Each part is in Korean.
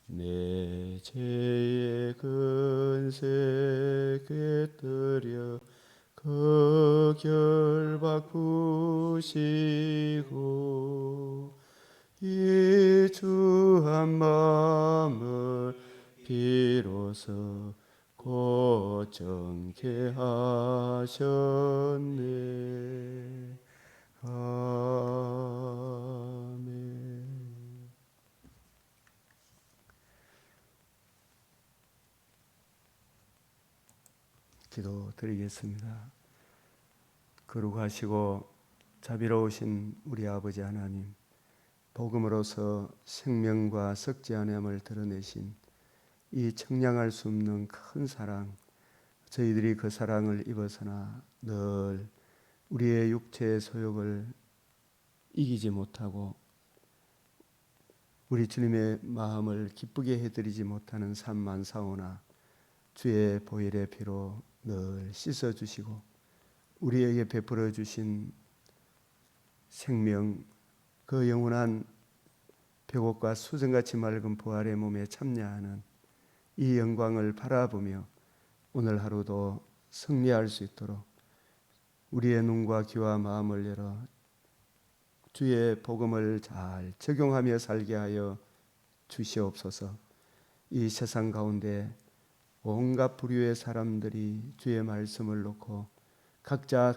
내 죄의 근세 꿰뜨려 그 결박 부시고 이 주한 마음을 비로소 곧 정케 하셨네. 아멘. 기도 드리겠습니다. 거룩하시고 자비로우신 우리 아버지 하나님, 복음으로서 생명과 썩지 아니함을 드러내신 이 청량할 수 없는 큰 사랑, 저희들이 그 사랑을 입어서나 늘 우리의 육체의 소욕을 이기지 못하고 우리 주님의 마음을 기쁘게 해드리지 못하는 삶 많사오나 주의 보혈의 피로 늘 씻어주시고 우리에게 베풀어 주신 생명, 그 영원한 백옥과 수정같이 맑은 부활의 몸에 참여하는 이 영광을 바라보며 오늘 하루도 승리할 수 있도록 우리의 눈과 귀와 마음을 열어 주의 복음을 잘 적용하며 살게 하여 주시옵소서. 이 세상 가운데 온갖 부류의 사람들이 주의 말씀을 놓고 각자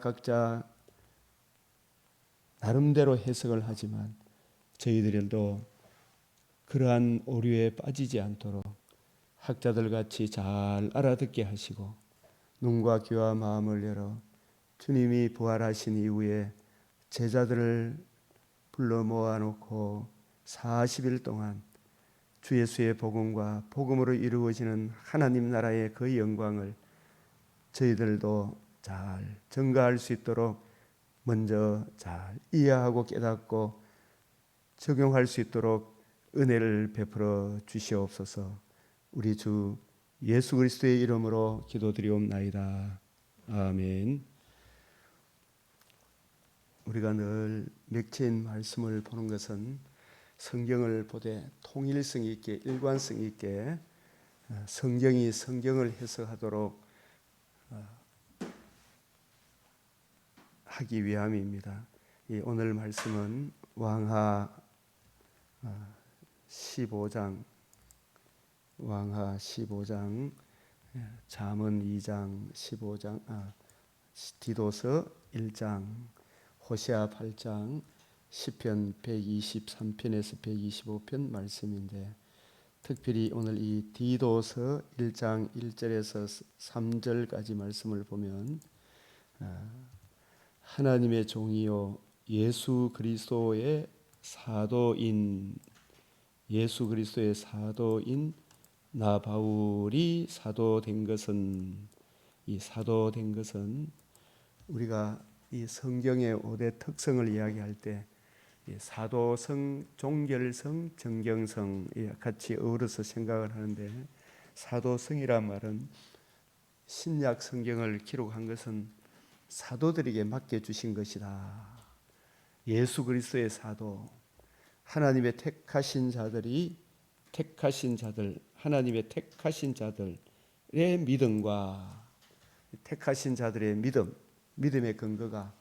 나름대로 해석을 하지만 저희들도 그러한 오류에 빠지지 않도록 학자들 같이 잘 알아듣게 하시고 눈과 귀와 마음을 열어 주님이 부활하신 이후에 제자들을 불러 모아놓고 40일 동안 주 예수의 복음과 복음으로 이루어지는 하나님 나라의 그 영광을 저희들도 잘 증거할 수 있도록 먼저 잘 이해하고 깨닫고 적용할 수 있도록 은혜를 베풀어 주시옵소서. 우리 주 예수 그리스도의 이름으로 기도드리옵나이다. 아멘. 우리가 늘 맥체인 말씀을 보는 것은 성경을 보되 통일성 있게 일관성 있게 성경이 성경을 해석하도록 하기 위함입니다. 오늘 말씀은 왕하 15장, 잠언 2장, 15장, 디도서 1장, 호세아 8장, 시편 123편에서 125편 말씀인데 특별히 오늘 이 디도서 1장 1절에서 3절까지 말씀을 보면 하나님의 종이요 예수 그리스도의 사도인 나 바울이 사도된 것은 우리가 이 성경의 5대 특성을 이야기할 때 사도성, 종결성, 정경성 같이 어우러서 생각을 하는데 사도성이란 말은 신약 성경을 기록한 것은 사도들에게 맡겨주신 것이다. 예수 그리스도의 사도, 하나님의 택하신 하나님의 택하신 자들의 믿음과 택하신 자들의 믿음의 근거가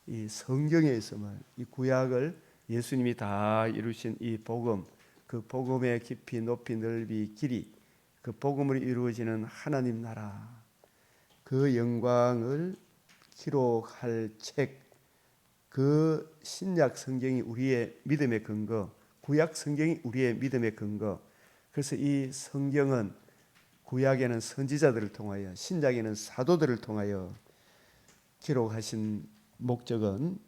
이 성경에 있으면 이 구약을 예수님이 다 이루신 이 복음, 그 복음의 깊이 높이 넓이 길이, 그 복음으로 이루어지는 하나님 나라, 그 영광을 기록할 책, 그 신약 성경이 우리의 믿음의 근거, 구약 성경이 우리의 믿음의 근거. 그래서 이 성경은 구약에는 선지자들을 통하여, 신약에는 사도들을 통하여 기록하신 목적은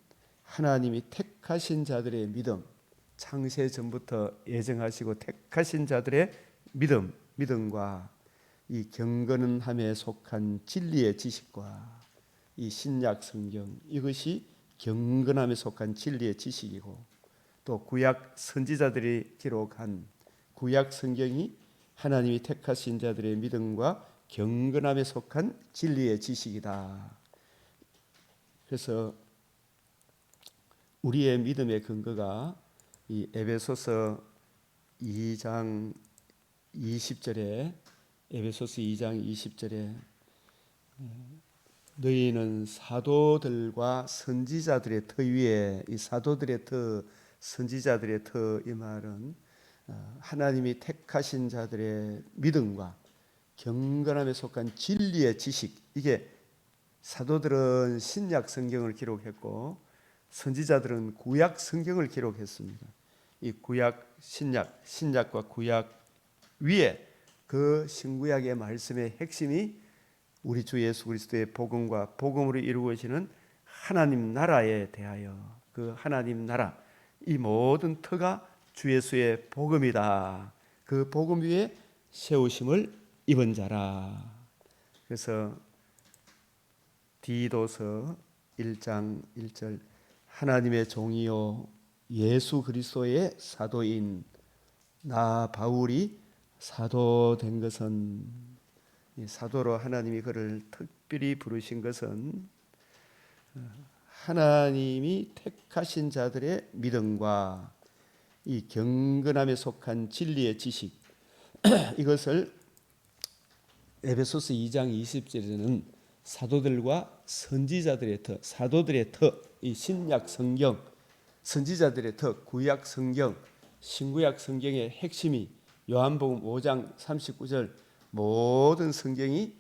하나님이 택하신 자들의 믿음, 창세 전부터 예정하시고 택하신 자들의 믿음과 이 경건함에 속한 진리의 지식과 이 신약 성경, 이것이 경건함에 속한 진리의 지식이고 또 구약 선지자들이 기록한 구약 성경이 하나님이 택하신 자들의 믿음과 경건함에 속한 진리의 지식이다. 그래서 우리의 믿음의 근거가 이 에베소서 2장 20절에 에베소서 2장 20절에 너희는 사도들과 선지자들의 터 위에, 이 사도들의 터, 선지자들의 터, 이 말은 하나님이 택하신 자들의 믿음과 경건함에 속한 진리의 지식, 이게 사도들은 신약 성경을 기록했고 선지자들은 구약 성경을 기록했습니다. 이 구약, 신약과 구약 위에 그 신구약의 말씀의 핵심이 우리 주 예수 그리스도의 복음과 복음으로 이루어지는 하나님 나라에 대하여, 그 하나님 나라, 이 모든 터가 주 예수의 복음이다. 그 복음 위에 세우심을 입은 자라. 그래서 디도서 1장 1절 하나님의 종이요 예수 그리스도의 사도인 나 바울이 사도된 것은, 사도로 하나님이 그를 특별히 부르신 것은 하나님이 택하신 자들의 믿음과 이 경건함에 속한 진리의 지식, 이것을 에베소서 2장 20절에는 사도들과 선지자들의 터, 사도들의 터, 이 신약 성경, 선지자들의 터, 구약 성경, 신구약 성경의 핵심이 요한복음 5장 39절 모든 성경이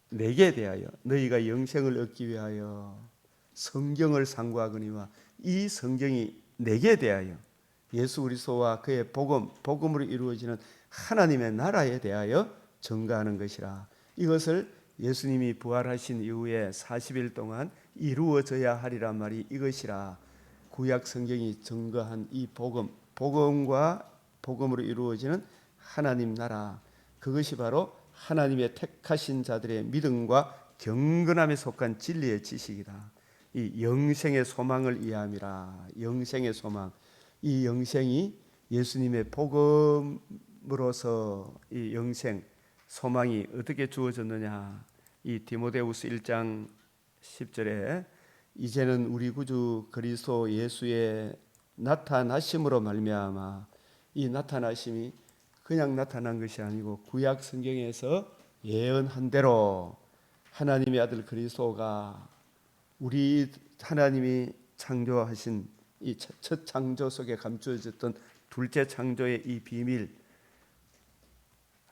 내게 대하여 너희가 영생을 얻기 위하여 성경을 상고하거니와, 이 성경이 내게 대하여 예수 그리스도와 그의 복음으로 이루어지는 하나님의 나라에 대하여 증거하는 것이라. 이것을 예수님이 부활하신 이후에 40일 동안 이루어져야 하리란 말이 이것이라. 구약 성경이 증거한 이 복음과 복음으로 이루어지는 하나님 나라, 그것이 바로 하나님의 택하신 자들의 믿음과 경건함에 속한 진리의 지식이다. 이 영생의 소망을 이해함이라. 영생의 소망, 이 영생이 예수님의 복음으로서 이 영생 소망이 어떻게 주어졌느냐. 이 디모데후서 1장 10절에 이제는 우리 구주 그리스도 예수의 나타나심으로 말미암아, 이 나타나심이 그냥 나타난 것이 아니고 구약 성경에서 예언한 대로 하나님의 아들 그리스도가 우리 하나님이 창조하신 이 첫 창조 속에 감추어졌던 둘째 창조의 이 비밀,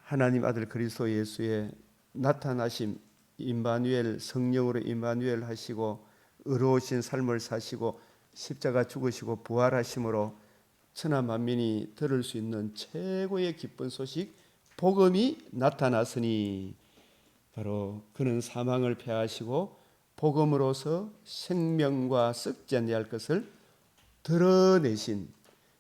하나님 아들 그리스도 예수의 나타나심, 임마누엘, 성령으로 임마누엘 하시고 의로우신 삶을 사시고 십자가 죽으시고 부활하심으로 천하 만민이 들을 수 있는 최고의 기쁜 소식, 복음이 나타났으니 바로 그는 사망을 패하시고 복음으로서 생명과 썩지 아니할 것을 드러내신,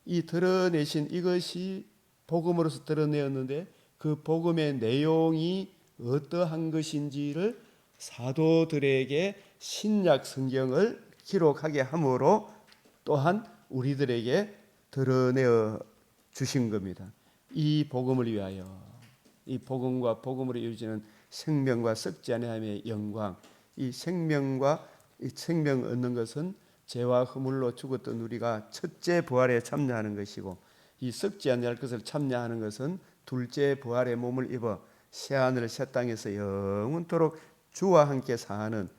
이 드러내신 이것이 복음으로서 드러내었는데, 그 복음의 내용이 어떠한 것인지를 사도들에게 신약 성경을 기록하게 함으로 또한 우리들에게 드러내어 주신 겁니다. 이 복음을 위하여, 이 복음과 복음으로 이루어지는 생명과 썩지 아니함의 영광, 이 생명과 이 생명 얻는 것은 죄와 허물로 죽었던 우리가 첫째 부활에 참여하는 것이고, 이 썩지 아니할 것을 참여하는 것은 둘째 부활의 몸을 입어 새하늘 새 땅에서 영원토록 주와 함께 사는,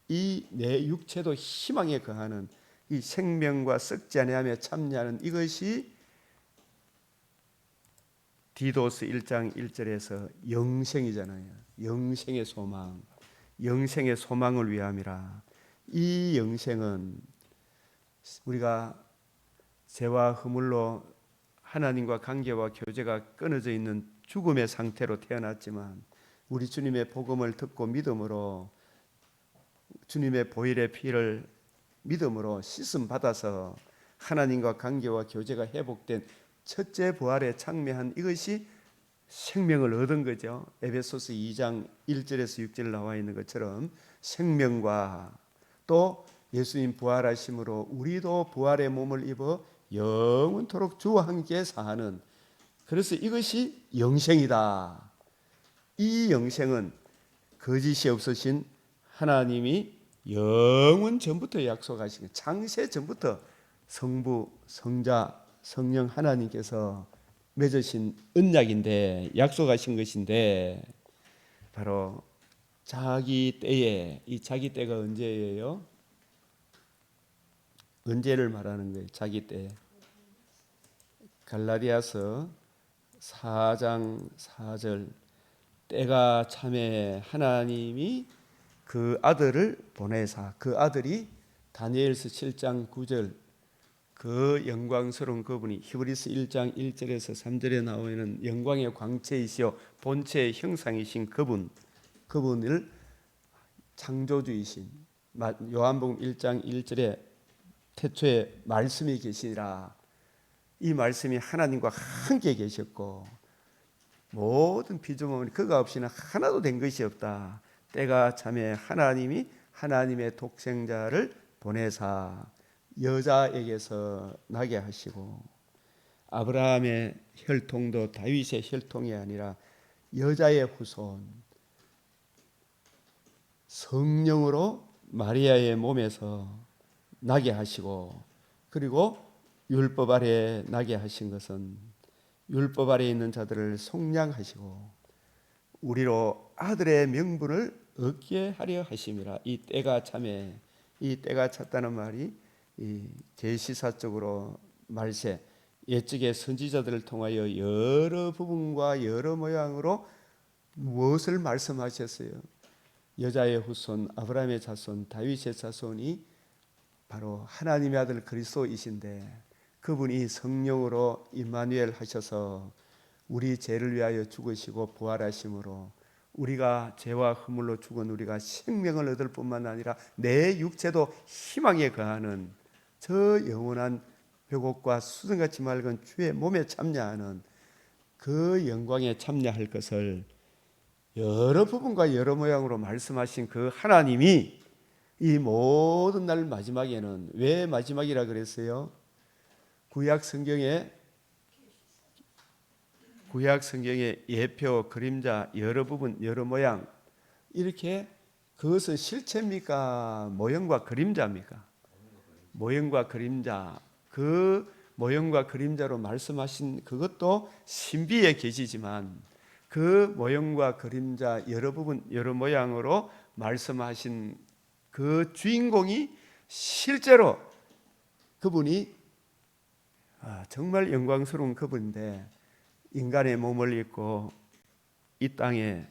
이 내 육체도 희망에 거하는 이 생명과 썩지 아니하며 참여하는 이것이 디도스 1장 1절에서 영생이잖아요. 영생의 소망, 영생의 소망을 위함이라. 이 영생은 우리가 죄와 허물로 하나님과 관계와 교제가 끊어져 있는 죽음의 상태로 태어났지만, 우리 주님의 복음을 듣고 믿음으로 주님의 보혈의 피를 믿음으로 씻음 받아서 하나님과 관계와 교제가 회복된 첫째 부활에 참여한 이것이 생명을 얻은 거죠. 에베소서 2장 1절에서 6절 나와 있는 것처럼 생명과 또 예수님 부활하심으로 우리도 부활의 몸을 입어 영원토록 주와 함께 사는, 그래서 이것이 영생이다. 이 영생은 거짓이 없으신 하나님이 영원 전부터 약속하신, 창세 전부터 성부, 성자, 성령 하나님께서 맺으신 언약인데, 약속하신 것인데, 바로 자기 때에, 이 자기 때가 언제예요? 언제를 말하는 거예요? 자기 때. 갈라디아서 4장 4절, 때가 참에 하나님이 그 아들을 보내사, 그 아들이 다니엘서 7장 9절, 그 영광스러운 그분이 히브리서 1장 1절에서 3절에 나오는 영광의 광채이시요 본체의 형상이신 그분을 창조주이신, 요한복음 1장 1절에 태초에 말씀이 계시니라, 이 말씀이 하나님과 함께 계셨고 모든 피조물이 그가 없이는 하나도 된 것이 없다. 때가 참에 하나님이 하나님의 독생자를 보내사 여자에게서 나게 하시고, 아브라함의 혈통도 다윗의 혈통이 아니라 여자의 후손, 성령으로 마리아의 몸에서 나게 하시고, 그리고 율법 아래 나게 하신 것은 율법 아래 있는 자들을 속량하시고 우리로 아들의 명분을 얻게 하려 하심이라. 이 때가 참에, 이 때가 찼다는 말이 이 계시사적으로 말세, 옛적의 선지자들을 통하여 여러 부분과 여러 모양으로 무엇을 말씀하셨어요? 여자의 후손, 아브라함의 자손, 다윗의 자손이 바로 하나님의 아들 그리스도이신데, 그분이 성령으로 임마누엘 하셔서 우리 죄를 위하여 죽으시고 부활하심으로 우리가 죄와 허물로 죽은 우리가 생명을 얻을 뿐만 아니라 내 육체도 희망에 거하는 저 영원한 벽옥과 수정같이 맑은 주의 몸에 참여하는 그 영광에 참여할 것을 여러 부분과 여러 모양으로 말씀하신 그 하나님이 이 모든 날 마지막에는, 왜 마지막이라 그랬어요? 구약 성경의 예표, 그림자, 여러 부분, 여러 모양, 이렇게, 그것은 실체입니까? 모형과 그림자입니까? 모형과 그림자. 그 모형과 그림자로 말씀하신 그것도 신비의 계시지만, 그 모형과 그림자 여러 부분 여러 모양으로 말씀하신 그 주인공이 실제로 그분이 정말 영광스러운 그분인데, 인간의 몸을 입고 이 땅에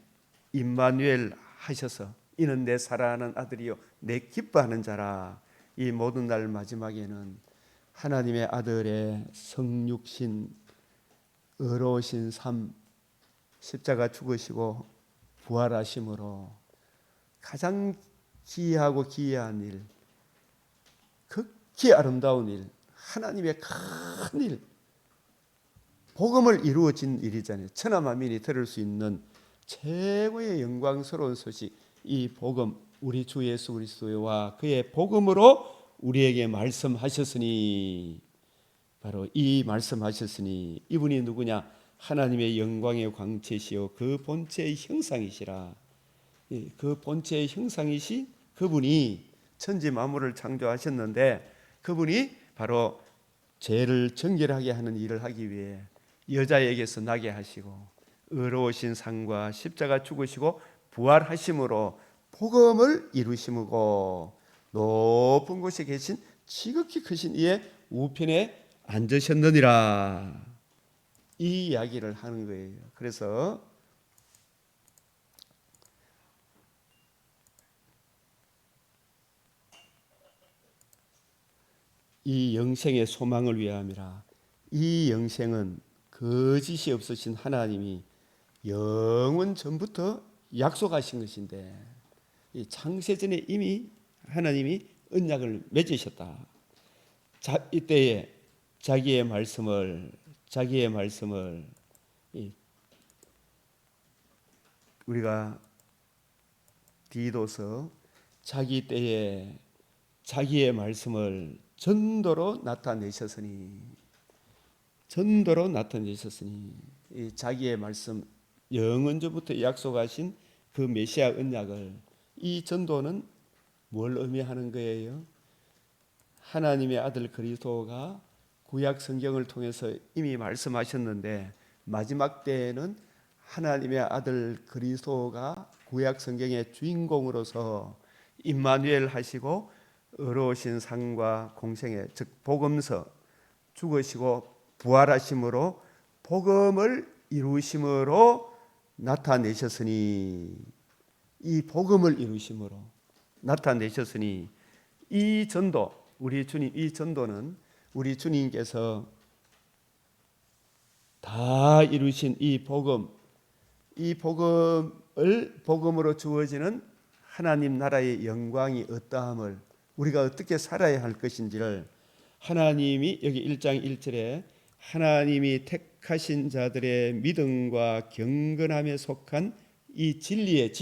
임마누엘 하셔서 이는 내 사랑하는 아들이요 내 기뻐하는 자라. 이 모든 날 마지막에는 하나님의 아들의 성육신, 의로우신 삶, 십자가 죽으시고 부활하심으로 가장 기이하고 기이한 일, 극히 아름다운 일, 하나님의 큰 일, 복음을 이루어진 일이잖아요. 천하만민이 들을 수 있는 최고의 영광스러운 소식, 이 복음, 우리 주 예수 그리스도와 그의 복음으로 우리에게 말씀하셨으니, 바로 이 말씀하셨으니 이분이 누구냐? 하나님의 영광의 광채시요 그 본체의 형상이시라. 그 본체의 형상이신 그분이 천지 만물을 창조하셨는데, 그분이 바로 죄를 정결하게 하는 일을 하기 위해 여자에게서 나게 하시고 의로우신 상과 십자가 죽으시고 부활하심으로 복음을 이루심이고 높은 곳에 계신 지극히 크신 이의 우편에 앉으셨느니라. 이 이야기를 하는 거예요. 그래서 이 영생의 소망을 위함이라. 이 영생은 거짓이 없으신 하나님이 영원 전부터 약속하신 것인데, 이 창세전에 이미 하나님이 언약을 맺으셨다. 이때에 자기의 말씀을 우리가 디도서 자기 때에 자기의 말씀을 전도로 나타내셨으니 이 자기의 말씀, 영원전부터 약속하신 그 메시아 언약을, 이 전도는 뭘 의미하는 거예요? 하나님의 아들 그리스도가 구약 성경을 통해서 이미 말씀하셨는데 마지막 때에는 하나님의 아들 그리스도가 구약 성경의 주인공으로서 임마누엘 하시고 의로우신 상과 공생애 즉 복음서 죽으시고 부활하심으로 복음을 이루심으로 나타내셨으니 이 복음을 이루심으로 나타내셨으니 이 전도 우리 주님 이 전도는 우리 주님께서 다 이루신 이 복음을 복음으로 주어지는 하나님 나라의 영광이 어떠함을 우리가 어떻게 살아야 할 것인지를 하나님이 여기 1장 1절에 하나님이 택하신 자들의 믿음과 경건함에 속한 이 진리의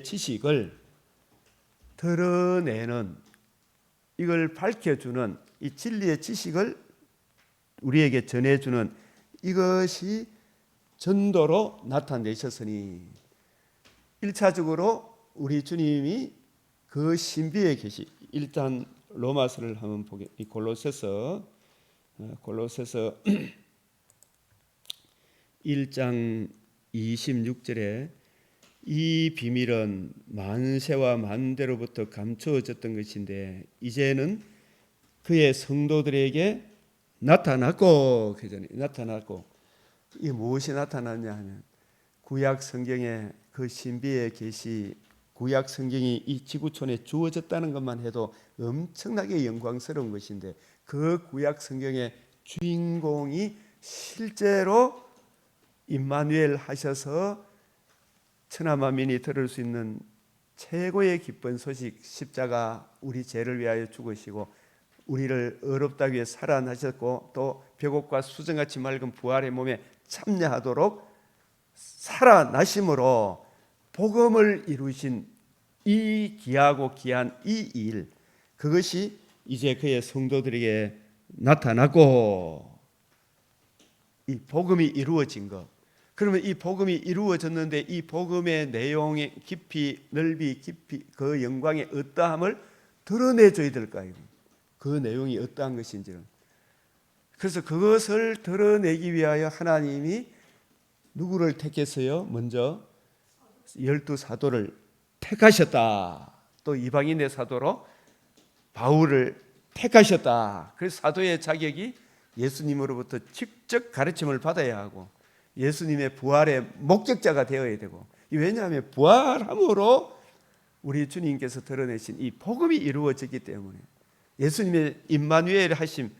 지식을 드러내는 이걸 밝혀주는 이 진리의 지식을 우리에게 전해주는 이것이 전도로 나타내셨으니 1차적으로 우리 주님이 그 신비에 계시 일단 로마서를 한번 보게 골로새서 1장 26절에 이 비밀은 만세와 만대로부터 감추어졌던 것인데 이제는 그의 성도들에게 나타났고 이게 무엇이 나타났냐 하면 구약 성경의 그 신비의 계시 구약 성경이 이 지구촌에 주어졌다는 것만 해도 엄청나게 영광스러운 것인데 그 구약 성경의 주인공이 실제로 임마누엘 하셔서 천하만민이 들을 수 있는 최고의 기쁜 소식 십자가 우리 죄를 위하여 죽으시고 우리를 의롭다기 위해 살아나셨고 또 벽옥과 수정같이 맑은 부활의 몸에 참여하도록 살아나심으로 복음을 이루신 이 귀하고 귀한 이 일 그것이 이제 그의 성도들에게 나타나고 이 복음이 이루어진 것 그러면 이 복음이 이루어졌는데 이 복음의 내용의 깊이 넓이 깊이 그 영광의 어떠함을 드러내줘야 될까요? 그 내용이 어떠한 것인지를 그래서 그것을 드러내기 위하여 하나님이 누구를 택했어요? 먼저 12사도를 택하셨다. 또 이방인의 사도로 바울을 택하셨다. 그래서 사도의 자격이 예수님으로부터 직접 가르침을 받아야 하고 예수님의 부활의 목격자가 되어야 되고 왜냐하면 부활함으로 우리 주님께서 드러내신 이 복음이 이루어졌기 때문에 예수님의 임마누엘 하심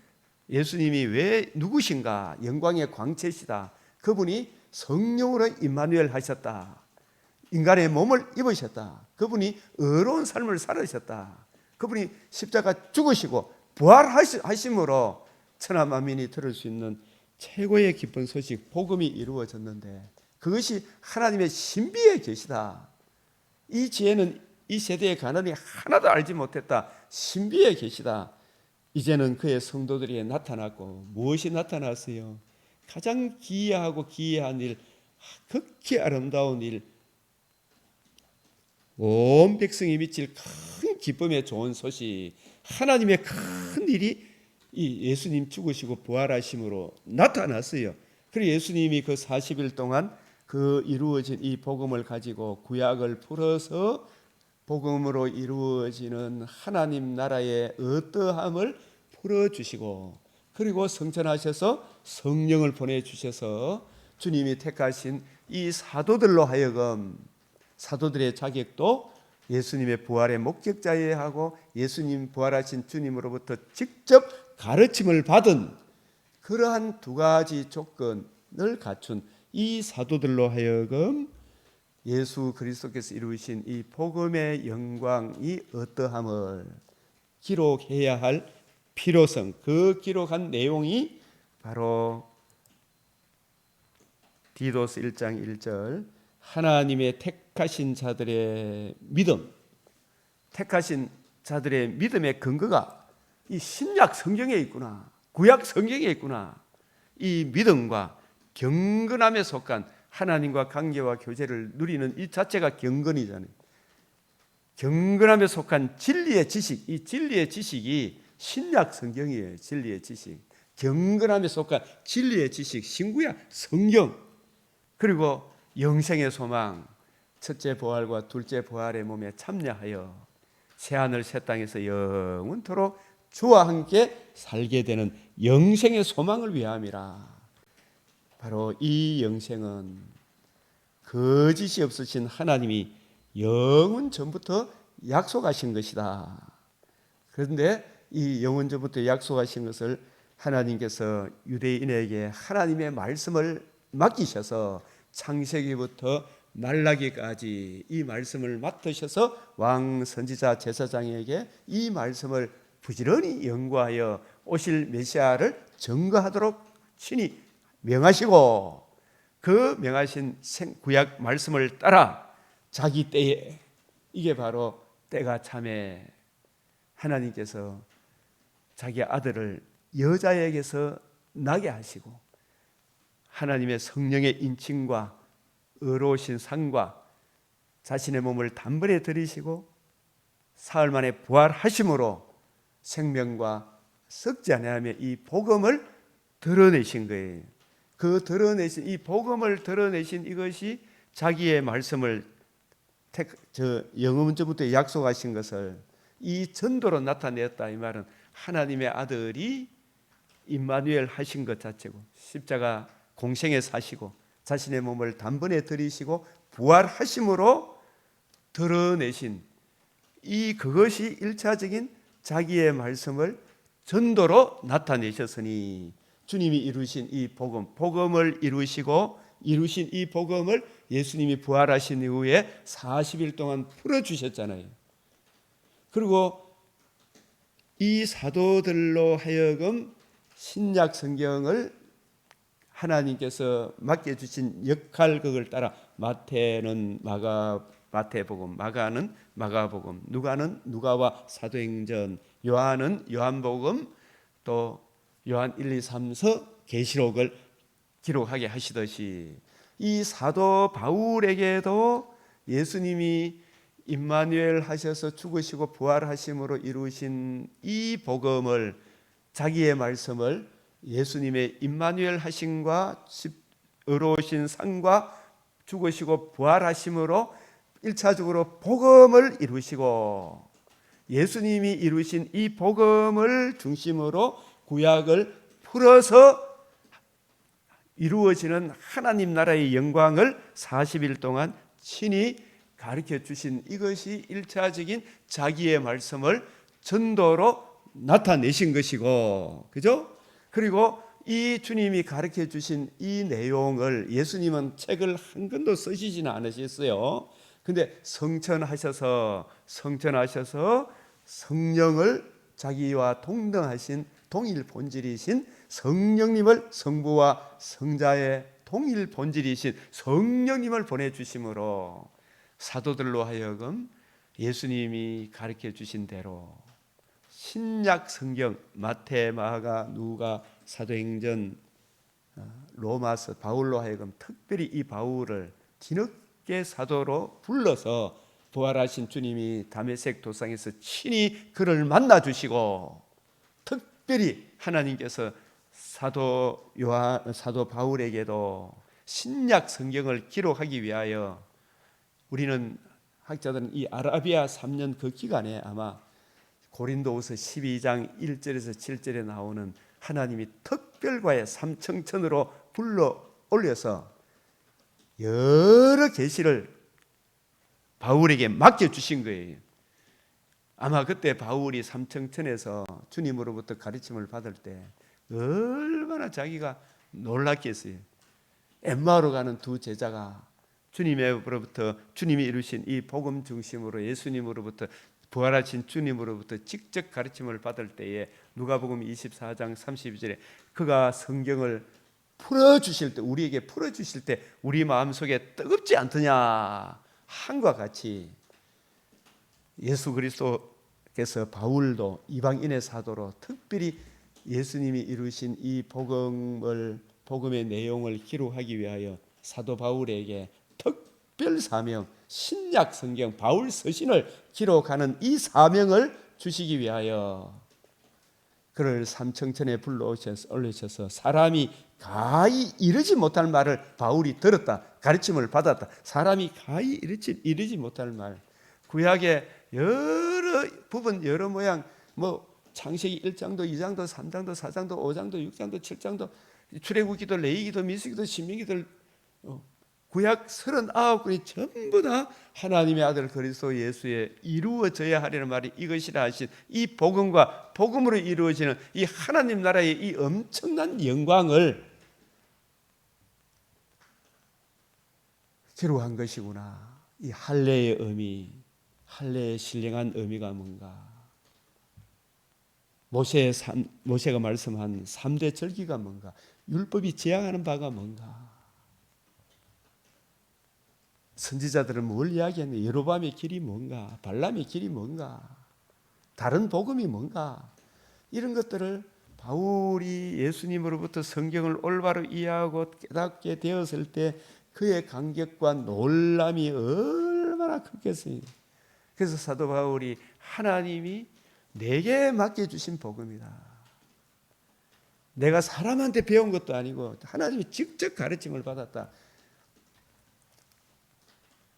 예수님이 왜 누구신가 영광의 광채시다. 그분이 성령으로 임마누엘 하셨다. 인간의 몸을 입으셨다. 그분이 의로운 삶을 살으셨다. 그분이 십자가 죽으시고 부활하심으로 천하만민이 들을 수 있는 최고의 기쁜 소식 복음이 이루어졌는데 그것이 하나님의 신비의 계시다. 이 지혜는 이 세대의 가난이 하나도 알지 못했다. 신비의 계시다. 이제는 그의 성도들에게 나타났고 무엇이 나타났어요? 가장 기이하고 기이한 일, 극히 아름다운 일, 온 백성이 미칠 큰 기쁨의 좋은 소식, 하나님의 큰 일이 이 예수님 죽으시고 부활하심으로 나타났어요. 그리고 예수님이 그 40일 동안 그 이루어진 이 복음을 가지고 구약을 풀어서 복음으로 이루어지는 하나님 나라의 어떠함을 풀어주시고 그리고 성천하셔서 성령을 보내주셔서 주님이 택하신 이 사도들로 하여금 사도들의 자격도 예수님의 부활의 목격자여야 하고 예수님 부활하신 주님으로부터 직접 가르침을 받은 그러한 두 가지 조건을 갖춘 이 사도들로 하여금 예수 그리스도께서 이루신 이 복음의 영광이 어떠함을 기록해야 할 필요성, 그 기록한 내용이 바로 디도스 1장 1절 하나님의 택하신 자들의 믿음, 택하신 자들의 믿음의 근거가 이 신약 성경에 있구나, 구약 성경에 있구나. 이 믿음과 경건함에 속한 하나님과 관계와 교제를 누리는 이 자체가 경건이잖아요. 경건함에 속한 진리의 지식, 이 진리의 지식이 신약 성경이에요. 진리의 지식, 경건함에 속한 진리의 지식, 신구약 성경, 그리고 영생의 소망, 첫째 부활과 둘째 부활의 몸에 참여하여 새하늘 새 땅에서 영원토록 주와 함께 살게 되는 영생의 소망을 위함이라. 바로 이 영생은 거짓이 없으신 하나님이 영원 전부터 약속하신 것이다. 그런데 이 영원 전부터 약속하신 것을 하나님께서 유대인에게 하나님의 말씀을 맡기셔서 창세기부터 말라기까지 이 말씀을 맡으셔서 왕 선지자 제사장에게 이 말씀을 부지런히 연구하여 오실 메시아를 증거하도록 친히 명하시고, 그 명하신 구약 말씀을 따라 자기 때에, 이게 바로 때가 참에 하나님께서 자기 아들을 여자에게서 나게 하시고 하나님의 성령의 인침과 의로우신 상과 자신의 몸을 단번에 들이시고 사흘 만에 부활하심으로 생명과 썩지 아니하며 이 복음을 드러내신 거예요. 그 드러내신 이 복음을 드러내신 이것이 자기의 말씀을 영원전부터 약속하신 것을 이 전도로 나타냈다. 이 말은 하나님의 아들이 임마누엘 하신 것 자체고, 십자가 공생에 사시고 자신의 몸을 단번에 들이시고 부활하심으로 드러내신 그것이 일차적인 자기의 말씀을 전도로 나타내셨으니, 주님이 이루신 이 복음을 이루신 이 복음을 예수님이 부활하신 이후에 40일 동안 풀어주셨잖아요. 그리고 이 사도들로 하여금 신약 성경을 하나님께서 맡겨주신 역할극을 따라 마태는 마태복음, 마가는 마가복음, 누가는 누가와 사도행전, 요한은 요한복음, 또 요한 1, 2, 3서 계시록을 기록하게 하시듯이 이 사도 바울에게도 예수님이 임마누엘 하셔서 죽으시고 부활하심으로 이루신 이 복음을, 자기의 말씀을 예수님의 임마누엘 하심과 의로우신 상과 죽으시고 부활하심으로 1차적으로 복음을 이루시고, 예수님이 이루신 이 복음을 중심으로 구약을 풀어서 이루어지는 하나님 나라의 영광을 40일 동안 친히 가르쳐 주신, 이것이 1차적인 자기의 말씀을 전도로 나타내신 것이고, 그죠? 그리고 이 주님이 가르쳐 주신 이 내용을 예수님은 책을 한 권도 쓰시지는 않으셨어요. 근데 성천하셔서 성령을, 자기와 동등하신 동일 본질이신 성령님을, 성부와 성자의 동일 본질이신 성령님을 보내주심으로 사도들로 하여금 예수님이 가르쳐 주신 대로 신약 성경 마태, 마가, 누가, 사도행전, 로마서, 바울로 하여금 특별히 이 바울을 뒤늦게 사도로 불러서 부활하신 주님이 다메섹 도상에서 친히 그를 만나 주시고, 특별히 하나님께서 사도 바울에게도 신약 성경을 기록하기 위하여, 우리는 학자들은 이 아라비아 3년 그 기간에 아마 고린도후서 12장 1절에서 7절에 나오는 하나님이 특별과의 삼청천으로 불러 올려서 여러 계시를 바울에게 맡겨주신 거예요. 아마 그때 바울이 삼청천에서 주님으로부터 가르침을 받을 때 얼마나 자기가 놀랐겠어요. 엠마오로 가는 두 제자가 주님으로부터, 주님이 이루신 이 복음 중심으로 예수님으로부터, 부활하신 주님으로부터 직접 가르침을 받을 때에 누가복음 24장 32절에 그가 성경을 풀어주실 때, 우리에게 풀어주실 때 우리 마음속에 뜨겁지 않더냐 한과 같이 예수 그리스도께서 바울도 이방인의 사도로 특별히 예수님이 이루신 이 복음의 내용을 기록하기 위하여 사도 바울에게 특별 사명, 신약 성경 바울 서신을 기록하는 이 사명을 주시기 위하여 그를 삼청천에 올리셔서 사람이 가히 이르지 못할 말을 바울이 들었다. 가르침을 받았다. 사람이 가히 이르지 못할 말. 구약의 여러 부분 여러 모양 뭐 창세기 1장도 2장도 3장도 4장도 5장도 6장도 7장도 출애굽기도 레위기도 민수기도 신명기도 구약 39권이 전부 다 하나님의 아들 그리스도 예수에 이루어져야 하려는 말이 이것이라 하신 이 복음과 복음으로 이루어지는 이 하나님 나라의 이 엄청난 영광을 기록한 것이구나. 이 할례의 의미, 할례의 신령한 의미가 뭔가, 모세가 말씀한 3대 절기가 뭔가, 율법이 제항하는 바가 뭔가, 선지자들은 뭘 이야기했는데 여로보암의 길이 뭔가, 발람의 길이 뭔가, 다른 복음이 뭔가, 이런 것들을 바울이 예수님으로부터 성경을 올바로 이해하고 깨닫게 되었을 때 그의 감격과 놀람이 얼마나 크겠어요. 그래서 사도 바울이 하나님이 내게 맡겨주신 복음이다. 내가 사람한테 배운 것도 아니고 하나님이 직접 가르침을 받았다.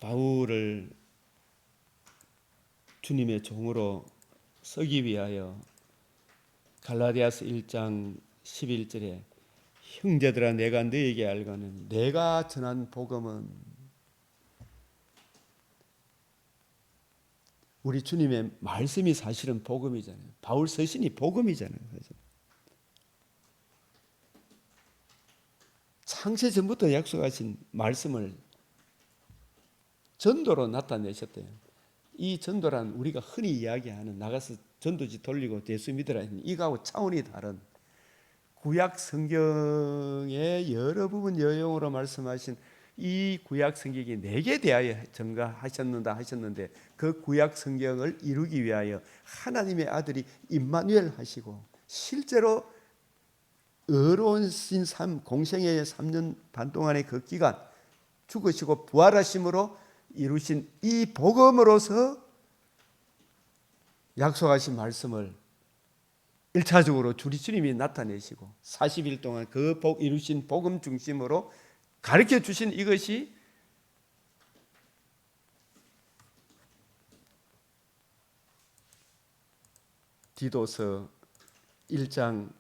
바울을 주님의 종으로 쓰기 위하여 갈라디아서 1장 11절에 형제들아 내가 너에게 알거는 내가 전한 복음은 우리 주님의 말씀이 사실은 복음이잖아요. 바울 서신이 복음이잖아요. 창세 전부터 약속하신 말씀을 전도로 나타내셨대요. 이 전도란 우리가 흔히 이야기하는 나가서 전도지 돌리고 예수 믿으라 이거하고 차원이 다른 구약 성경의 여러 부분 여용으로 말씀하신 이 구약 성경이 내게 대하여 전가하셨는데 그 구약 성경을 이루기 위하여 하나님의 아들이 임마누엘 하시고 실제로 의로우신 삶 공생애의 3년 반 동안의 그 기간 죽으시고 부활하심으로 이루신 이 복음으로서 약속하신 말씀을 1차적으로 우리 주님이 나타내시고 40일 동안 그 이루신 복음 중심으로 가르쳐 주신 이것이 디도서 1장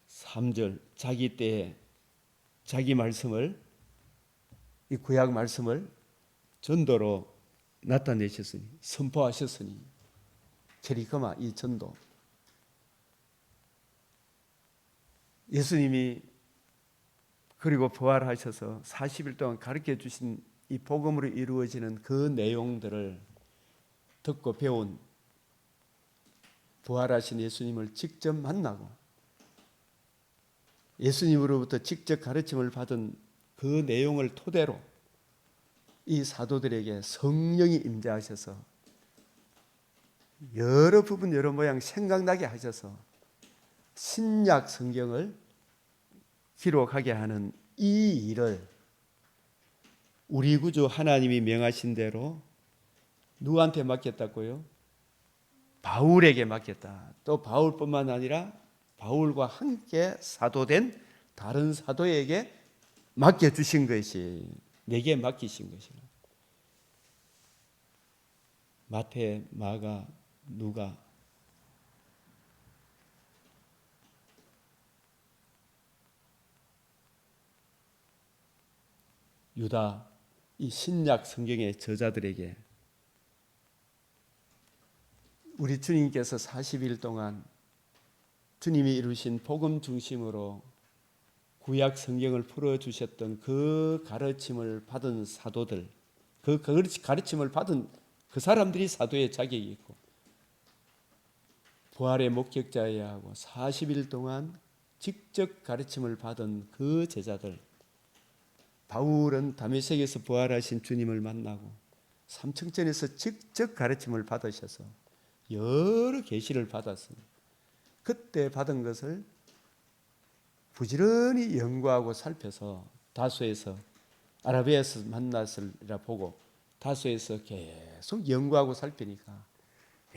3절 자기 때에 자기 말씀을 이 구약 말씀을 전도로 나타내셨으니 선포하셨으니 체리거마 이 전도 예수님이 그리고 부활하셔서 40일 동안 가르쳐 주신 이 복음으로 이루어지는 그 내용들을 듣고 배운 부활하신 예수님을 직접 만나고 예수님으로부터 직접 가르침을 받은 그 내용을 토대로 이 사도들에게 성령이 임재하셔서 여러 부분 여러 모양 생각나게 하셔서 신약 성경을 기록하게 하는 이 일을 우리 구주 하나님이 명하신 대로 누구한테 맡겼다고요? 바울에게 맡겼다. 또 바울뿐만 아니라 바울과 함께 사도된 다른 사도에게 맡겨주신 것이 내게 맡기신 것이라. 마태, 마가, 누가 유다 이 신약 성경의 저자들에게 우리 주님께서 40일 동안 주님이 이루신 복음 중심으로 구약 성경을 풀어주셨던 그 가르침을 받은 사도들, 그 가르침을 받은 그 사람들이 사도의 자격이 있고 부활의 목격자여야 하고 40일 동안 직접 가르침을 받은 그 제자들, 바울은 다메섹에서 부활하신 주님을 만나고 삼층천에서 직접 가르침을 받으셔서 여러 계시를 받았습니다. 그때 받은 것을 부지런히 연구하고 살펴서 다소에서 아라비아에서 만났으리라 보고 다소에서 계속 연구하고 살피니까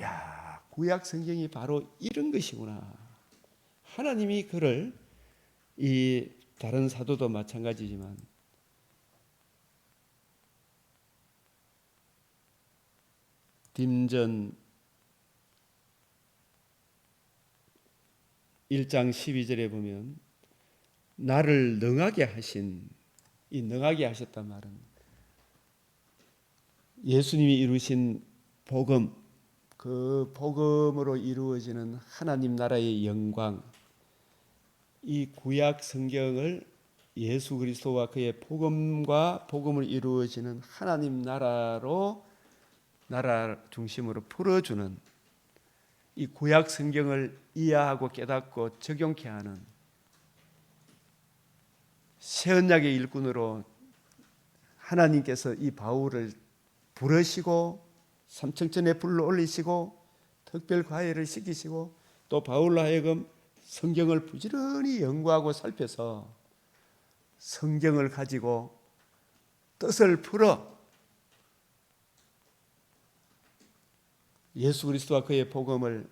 야 구약 성경이 바로 이런 것이구나. 하나님이 그를 이 다른 사도도 마찬가지지만 딤전 1장 12절에 보면 나를 능하게 하신, 이 능하게 하셨단 말은 예수님이 이루신 복음, 그 복음으로 이루어지는 하나님 나라의 영광, 이 구약 성경을 예수 그리스도와 그의 복음과 복음을 이루어지는 하나님 나라로, 나라 중심으로 풀어주는, 이 구약 성경을 이해하고 깨닫고 적용케 하는 새 언약의 일꾼으로 하나님께서 이 바울을 부르시고 삼층천에 불러 올리시고 특별 과외를 시키시고 또 바울로 하여금 성경을 부지런히 연구하고 살펴서 성경을 가지고 뜻을 풀어 예수 그리스도와 그의 복음을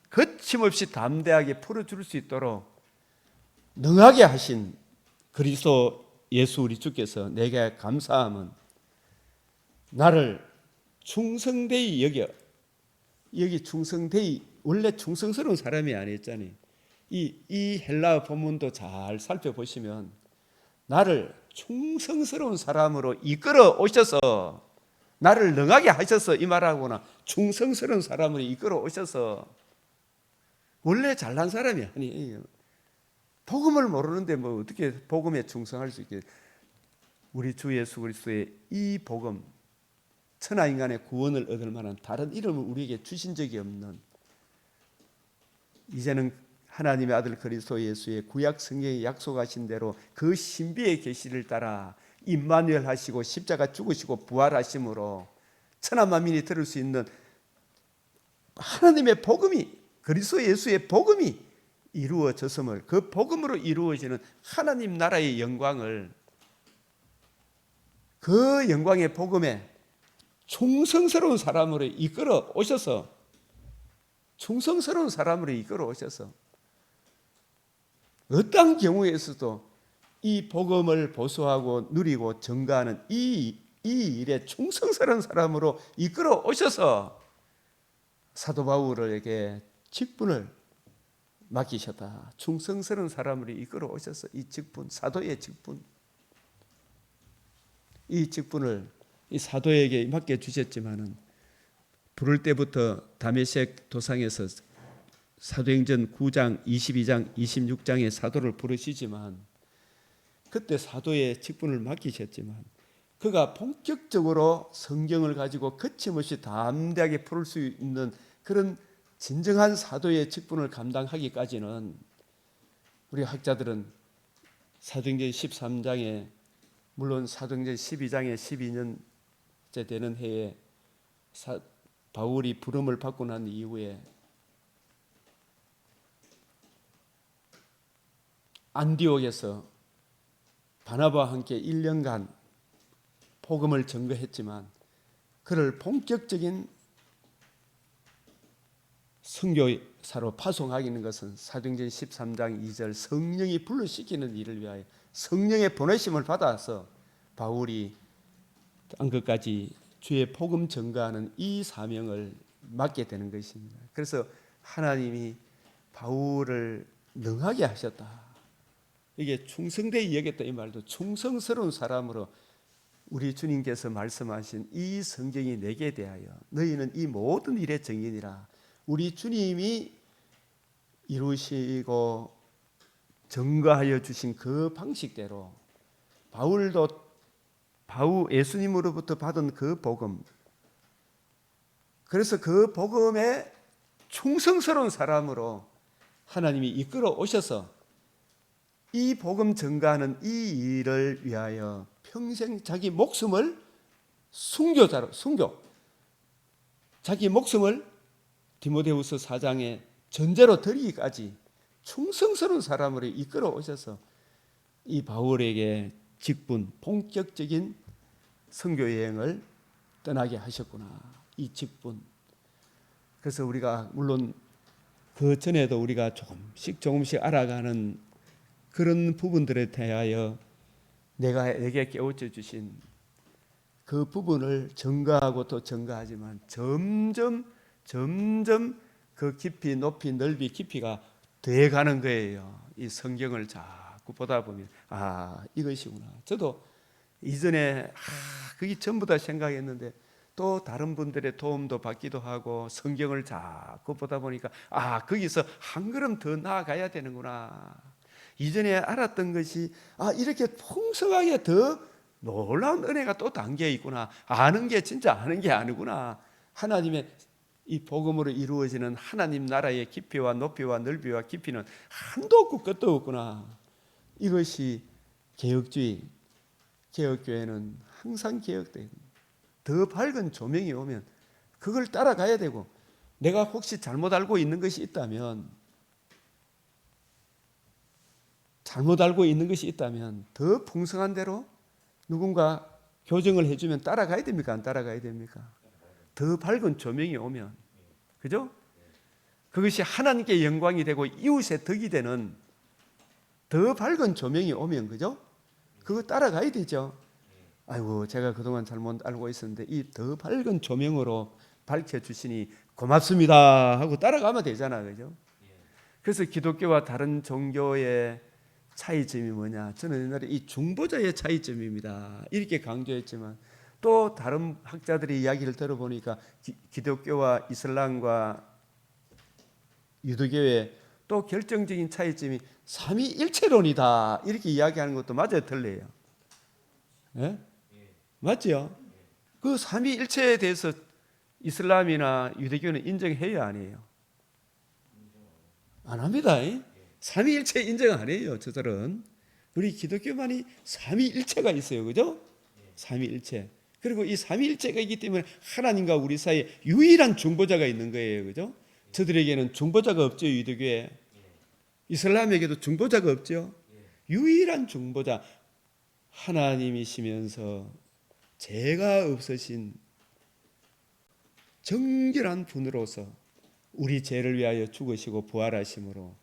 거침없이 담대하게 풀어줄 수 있도록 능하게 하신 그리스도 예수 우리 주께서 내게 감사함은 나를 충성되이 여겨, 여기 충성되이, 원래 충성스러운 사람이 아니었잖아요. 이 헬라어 본문도 잘 살펴보시면 나를 충성스러운 사람으로 이끌어 오셔서, 나를 능하게 하셔서, 이 말하거나 충성스러운 사람으로 이끌어 오셔서, 원래 잘난 사람이 아니에요. 복음을 모르는데 뭐 어떻게 복음에 충성할 수 있게. 우리 주 예수 그리스도의 이 복음, 천하 인간의 구원을 얻을 만한 다른 이름을 우리에게 주신 적이 없는, 이제는 하나님의 아들 그리스도 예수의 구약 성경에 약속하신 대로 그 신비의 계시를 따라 임마누엘 하시고 십자가 죽으시고 부활하심으로 천하 만민이 들을 수 있는 하나님의 복음이, 그리스도 예수의 복음이 이루어졌음을, 그 복음으로 이루어지는 하나님 나라의 영광을, 그 영광의 복음에 충성스러운 사람으로 이끌어 오셔서, 충성스러운 사람으로 이끌어 오셔서 어떤 경우에서도 이 복음을 보수하고 누리고 증거하는 이 일에 충성스러운 사람으로 이끌어 오셔서 사도 바울에게 직분을 맡기셨다. 충성스러운 사람으로 이끌어 오셔서 이 직분, 사도의 직분, 이 직분을 이 사도에게 맡겨 주셨지만은 부를 때부터 다메섹 도상에서 사도행전 9장, 22장, 26장의 사도를 부르시지만 그때 사도의 직분을 맡기셨지만 그가 본격적으로 성경을 가지고 거침없이 담대하게 풀을 수 있는 그런 진정한 사도의 직분을 감당하기까지는 우리 학자들은 사도행전 13장에, 물론 사도행전 12장에 12년째 되는 해에 바울이 부름을 받고 난 이후에 안디옥에서 바나바와 함께 1년간 복음을 전거했지만 그를 본격적인 선교사로 파송하기는 것은 사도행전 13장 2절 성령이 불러시키는 일을 위하여 성령의 보내심을 받아서 바울이 땅끝까지 주의 복음 전가하는 이 사명을 맡게 되는 것입니다. 그래서 하나님이 바울을 능하게 하셨다. 이게 충성되이 여겼다 이 말도 충성스러운 사람으로 우리 주님께서 말씀하신 이 성경이 내게 대하여 너희는 이 모든 일의 정인이라. 우리 주님이 이루시고 증거하여 주신 그 방식대로 바울도 예수님으로부터 받은 그 복음, 그래서 그 복음에 충성스러운 사람으로 하나님이 이끌어 오셔서 이 복음 전가하는 이 일을 위하여 평생 자기 목숨을 자기 목숨을 디모데후서 4장에 전제로 드리기까지 충성스러운 사람으로 이끌어 오셔서 이 바울에게 직분, 본격적인 선교 여행을 떠나게 하셨구나. 이 직분. 그래서 우리가 물론 그 전에도 우리가 조금씩 알아가는 그런 부분들에 대하여 내게 깨우쳐 주신 그 부분을 증가하고 또 증가하지만 점점 그 깊이 높이 넓이 깊이가 돼가는 거예요. 이 성경을 자꾸 보다 보면 이것이구나. 저도 이전에 그게 전부 다 생각했는데 또 다른 분들의 도움도 받기도 하고 성경을 자꾸 보다 보니까 거기서 한 걸음 더 나아가야 되는구나. 이전에 알았던 것이 이렇게 풍성하게 더 놀라운 은혜가 또 담겨 있구나. 아는 게 진짜 아는 게 아니구나. 하나님의 이 복음으로 이루어지는 하나님 나라의 깊이와 높이와 넓이와 깊이는 한도 없고 끝도 없구나. 이것이 개혁주의, 개혁교회는 항상 개혁되고 더 밝은 조명이 오면 그걸 따라가야 되고, 내가 혹시 잘못 알고 있는 것이 있다면 더 풍성한 대로 누군가 교정을 해주면 따라가야 됩니까? 안 따라가야 됩니까? 더 밝은 조명이 오면, 그죠? 그것이 하나님께 영광이 되고 이웃의 덕이 되는 더 밝은 조명이 오면, 그죠? 그거 따라가야 되죠. 아이고, 제가 그동안 잘못 알고 있었는데 이 더 밝은 조명으로 밝혀주시니 고맙습니다 하고 따라가면 되잖아, 그죠? 그래서 기독교와 다른 종교의 차이점이 뭐냐? 저는 옛날에 이 중보자의 차이점입니다 이렇게 강조했지만, 또 다른 학자들의 이야기를 들어보니까 기독교와 이슬람과 유대교의 또 결정적인 차이점이 삼위일체론이다 이렇게 이야기하는 것도 맞아요, 틀려요? 예? 맞죠? 그 삼위일체에 대해서 이슬람이나 유대교는 인정해요, 안 해요? 안 합니다. 삼위일체 인정 안 해요, 저들은. 우리 기독교만이 삼위일체가 있어요, 그죠? 삼위일체. 그리고 이 삼위일체가 있기 때문에 하나님과 우리 사이에 유일한 중보자가 있는 거예요, 그죠? 저들에게는 중보자가 없죠, 유대교에. 이슬람에게도 중보자가 없죠. 유일한 중보자 하나님이시면서 죄가 없으신 정결한 분으로서 우리 죄를 위하여 죽으시고 부활하심으로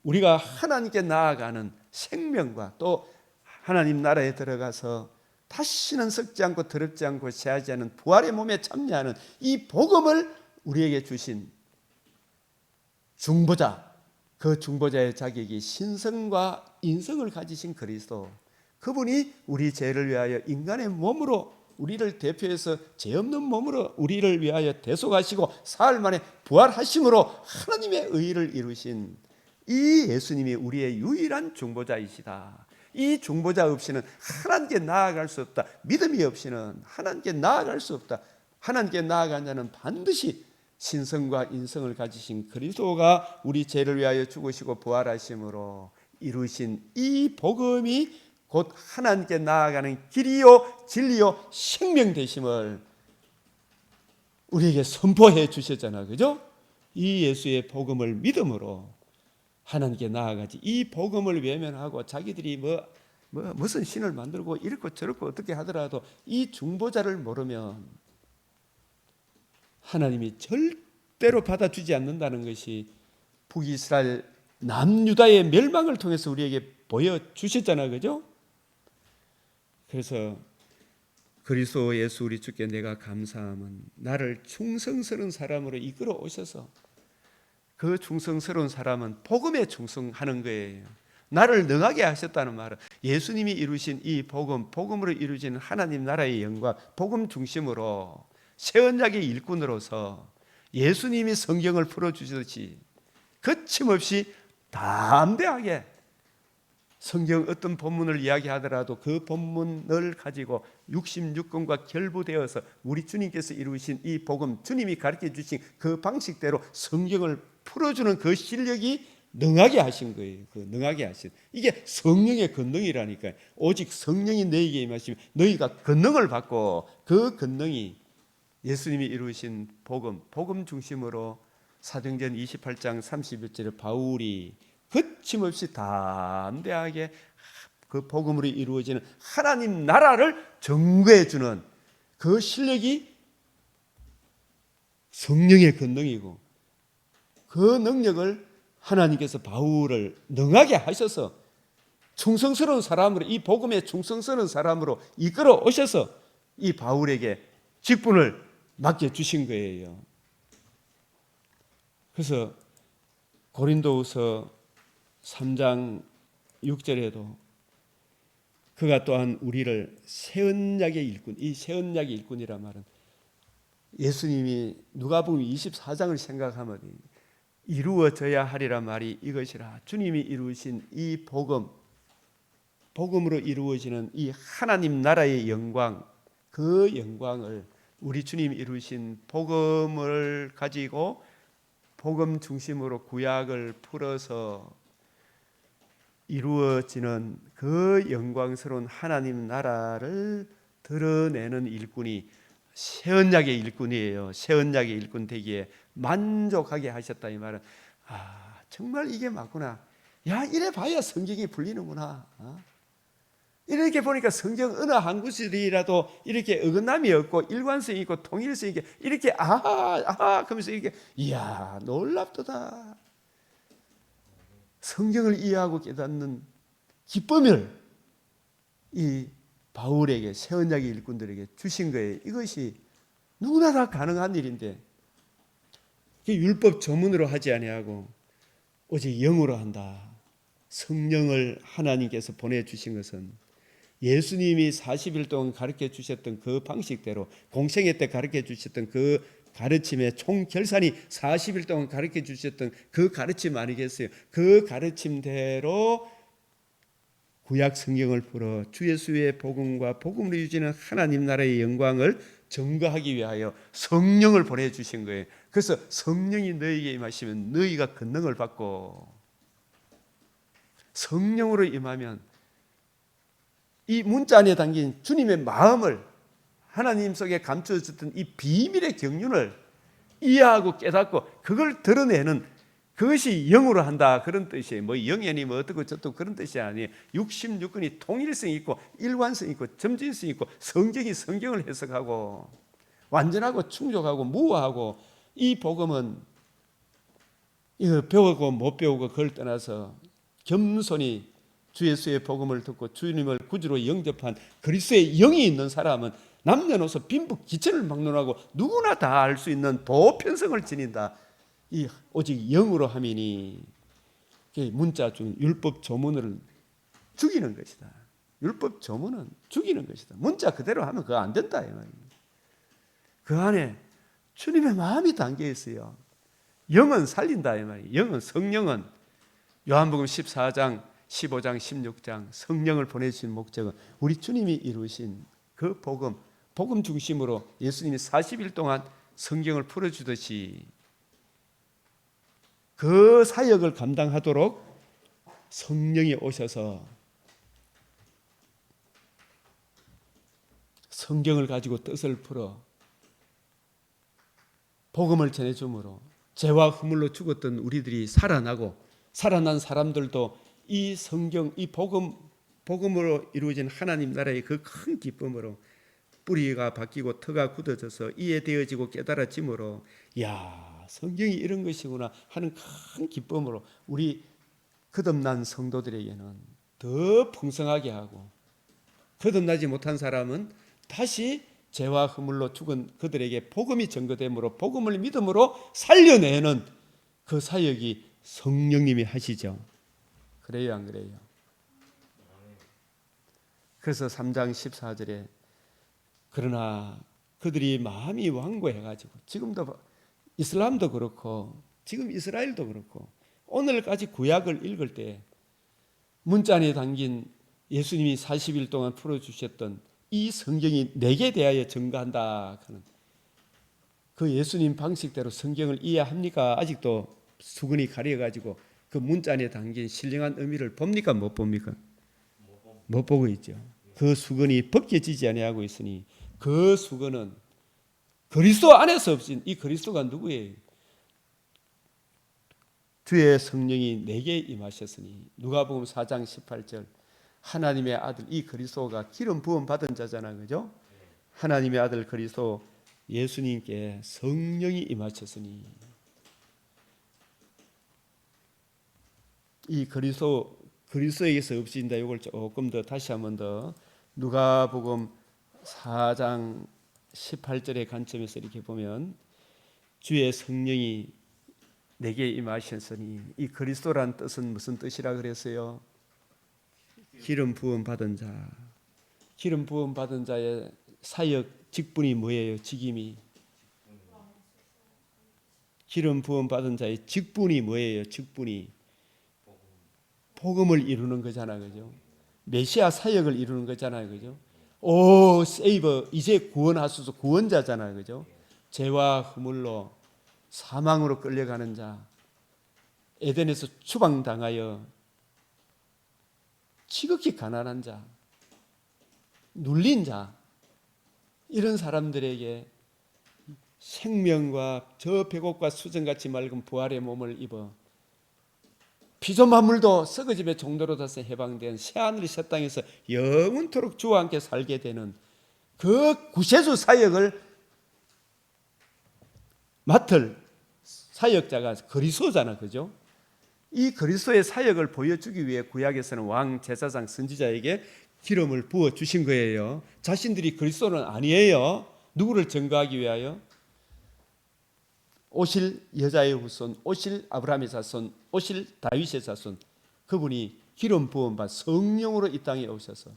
우리가 하나님께 나아가는 생명과 또 하나님 나라에 들어가서 다시는 썩지 않고 더럽지 않고 쇠하지 않은 부활의 몸에 참여하는 이 복음을 우리에게 주신 중보자, 그 중보자의 자격이 신성과 인성을 가지신 그리스도, 그분이 우리 죄를 위하여 인간의 몸으로 우리를 대표해서 죄 없는 몸으로 우리를 위하여 대속하시고 사흘 만에 부활하심으로 하나님의 의를 이루신 이 예수님이 우리의 유일한 중보자이시다. 이 중보자 없이는 하나님께 나아갈 수 없다. 믿음이 없이는 하나님께 나아갈 수 없다. 하나님께 나아간 자는 반드시 신성과 인성을 가지신 그리스도가 우리 죄를 위하여 죽으시고 부활하심으로 이루신 이 복음이 곧 하나님께 나아가는 길이요 진리요 생명 되심을 우리에게 선포해 주셨잖아요, 그죠? 이 예수의 복음을 믿음으로 하나님께 나아가지, 이 복음을 외면하고 자기들이 무슨 신을 만들고 이렇고 저렇고 어떻게 하더라도 이 중보자를 모르면 하나님이 절대로 받아주지 않는다는 것이 북이스라엘 남유다의 멸망을 통해서 우리에게 보여주셨잖아요, 그죠? 그래서 그리스도 예수 우리 주께 내가 감사함은 나를 충성스러운 사람으로 이끌어 오셔서, 그 충성스러운 사람은 복음에 충성하는 거예요. 나를 능하게 하셨다는 말은 예수님이 이루신 이 복음으로 이루어진 하나님 나라의 영광, 복음 중심으로 새 언약의 일꾼으로서 예수님이 성경을 풀어주셨듯이 거침없이 담대하게 성경 어떤 본문을 이야기하더라도 그 본문을 가지고 66권과 결부되어서 우리 주님께서 이루신 이 복음, 주님이 가르쳐 주신 그 방식대로 성경을 풀어주는 그 실력이 능하게 하신 거예요. 그 능하게 하신, 이게 성령의 권능이라니까요. 오직 성령이 너희에게 임하시면 너희가 권능을 받고, 그 권능이 예수님이 이루신 복음 중심으로 사도행전 28장 31절에 바울이 거침없이 담대하게 그 복음으로 이루어지는 하나님 나라를 증거해 주는 그 실력이 성령의 권능이고 그 능력을 하나님께서 바울을 능하게 하셔서 충성스러운 사람으로, 이 복음에 충성스러운 사람으로 이끌어 오셔서 이 바울에게 직분을 맡겨주신 거예요. 그래서 고린도후서 3장 6절에도 그가 또한 우리를 새 언약의 일꾼, 이 새 언약의 일꾼이란 말은 예수님이 누가복음 24장을 생각하면 이루어져야 하리란 말이 이것이라. 주님이 이루신 이 복음으로 이루어지는 이 하나님 나라의 영광, 그 영광을 우리 주님이 이루신 복음을 가지고 복음 중심으로 구약을 풀어서 이루어지는 그 영광스러운 하나님 나라를 드러내는 일꾼이 새 언약의 일꾼이에요. 새 언약의 일꾼 되기에 만족하게 하셨다 이 말은 정말 이게 맞구나. 야, 이래 봐야 성경이 풀리는구나. 이렇게 보니까 성경 어느 한 구절이라도 이렇게 어긋남이 없고 일관성이 있고 통일성이 있게 이렇게 그러면서 이렇게 이야 놀랍도다. 성경을 이해하고 깨닫는 기쁨을 이 바울에게 새 언약의 일꾼들에게 주신 거예요. 이것이 누구나 다 가능한 일인데 율법 조문으로 하지 아니하고 오직 영으로 한다. 성령을 하나님께서 보내주신 것은 예수님이 40일 동안 가르쳐 주셨던 그 방식대로 공생애 때 가르쳐 주셨던 그 가르침의 총결산이 40일 동안 가르쳐 주셨던 그 가르침 아니겠어요? 그 가르침대로 구약 성경을 풀어 주 예수의 복음과 복음으로 유지하는 하나님 나라의 영광을 증거하기 위하여 성령을 보내주신 거예요. 그래서 성령이 너희에게 임하시면 너희가 권능을 받고 성령으로 임하면 이 문자 안에 담긴 주님의 마음을 하나님 속에 감추어졌던 이 비밀의 경륜을 이해하고 깨닫고 그걸 드러내는 그것이 영으로 한다 그런 뜻이에요. 뭐 영연이 뭐 어떻고 저떻고 그런 뜻이 아니에요. 66권이 통일성이 있고 일관성이 있고 점진성이 있고 성경을 해석하고 완전하고 충족하고 무화하고 이 복음은 이거 배우고 못 배우고 그걸 떠나서 겸손히 주 예수의 복음을 듣고 주님을 구주로 영접한 그리스도의 영이 있는 사람은 남녀노소 빈부 기천을 막론하고 누구나 다 알 수 있는 보편성을 지닌다. 이 오직 영으로 하미니 문자 중 율법 조문을 죽이는 것이다. 율법 조문은 죽이는 것이다. 문자 그대로 하면 그거 안 된다 이 말입니다. 그 안에 주님의 마음이 담겨 있어요. 영은 살린다 이 말이에요. 영은 성령은 요한복음 14장 15장 16장 성령을 보내주신 목적은 우리 주님이 이루신 그 복음 중심으로 예수님이 40일 동안 성경을 풀어주듯이 그 사역을 감당하도록 성령이 오셔서 성경을 가지고 뜻을 풀어 복음을 전해줌으로 죄와 허물로 죽었던 우리들이 살아나고 살아난 사람들도 이 성경, 이 복음으로 이루어진 하나님 나라의 그 큰 기쁨으로 뿌리가 바뀌고 터가 굳어져서 이해되어지고 깨달아짐으로 야 성경이 이런 것이구나 하는 큰 기쁨으로 우리 거듭난 성도들에게는 더 풍성하게 하고 거듭나지 못한 사람은 다시 죄와 허물로 죽은 그들에게 복음이 전거됨으로 복음을 믿음으로 살려내는 그 사역이 성령님이 하시죠. 그래요 안 그래요? 그래서 3장 14절에 그러나 그들이 마음이 완고해가지고 지금도 이슬람도 그렇고 지금 이스라엘도 그렇고 오늘까지 구약을 읽을 때 문자 안에 담긴 예수님이 40일 동안 풀어주셨던 이 성경이 내게 대하여 증거한다 하는 그 예수님 방식대로 성경을 이해합니까? 아직도 수건이 가려가지고 그 문자 안에 담긴 신령한 의미를 봅니까? 못 봅니까? 못 보고 있죠. 그 수건이 벗겨지지 아니하고 있으니 그 수건은 그리스도 안에서 없인 이 그리스도가 누구예요? 주의 성령이 내게 임하셨으니 누가복음 4장 18절 하나님의 아들 이 그리스도가 기름 부음 받은 자잖아, 그죠? 하나님의 아들 그리스도 예수님께 성령이 임하셨으니. 이 그리스도에게서 없어진다. 이걸 조금 더 다시 한번 더 누가복음 4장 18절의 관점에서 이렇게 보면 주의 성령이 내게 임하셨으니, 이 그리스도란 뜻은 무슨 뜻이라 그랬어요? 기름 부음 받은 자. 기름 부음 받은 자의 사역 직분이 뭐예요? 직임이. 기름 부음 받은 자의 직분이 뭐예요? 직분이 복음을 이루는 거잖아요, 그죠? 메시아 사역을 이루는 거잖아요, 그죠? 오, 세이버, 이제 구원하소서, 구원자잖아요, 그죠? 죄와 허물로 사망으로 끌려가는 자, 에덴에서 추방당하여 지극히 가난한 자, 눌린 자, 이런 사람들에게 생명과 저 배곡과 수정같이 맑은 부활의 몸을 입어 피조만물도 썩어짐의 종로로서 해방된 새하늘 새 땅에서 영원토록 주와 함께 살게 되는 그 구세주 사역을 맡을 사역자가 그리스도잖아, 그죠? 이 그리스도의 사역을 보여주기 위해 구약에서는 왕, 제사장, 선지자에게 기름을 부어 주신 거예요. 자신들이 그리스도는 아니에요. 누구를 증거하기 위하여? 오실 여자의 후손, 오실 아브라함의 자손, 오실 다윗의 자손, 그분이 기름 부음 받아 성령으로 이 땅에 오셔서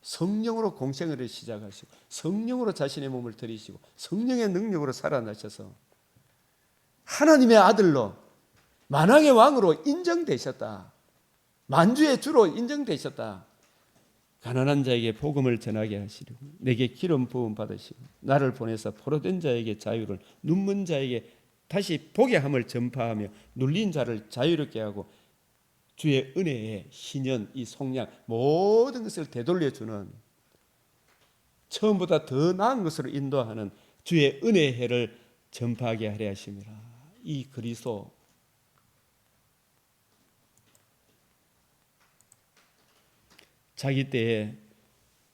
성령으로 공생을 시작하시고 성령으로 자신의 몸을 들이시고 성령의 능력으로 살아나셔서 하나님의 아들로 만왕의 왕으로 인정되셨다. 만주의 주로 인정되셨다. 가난한 자에게 복음을 전하게 하시려고 내게 기름 부음 받으시고 나를 보내서 포로된 자에게 자유를, 눈먼 자에게 다시 보게 함을 전파하며 눌린 자를 자유롭게 하고 주의 은혜의 신연, 이 속량 모든 것을 되돌려주는, 처음보다 더 나은 것으로 인도하는 주의 은혜의 해를 전파하게 하려 하심이라. 이 그리스도, 자기 때에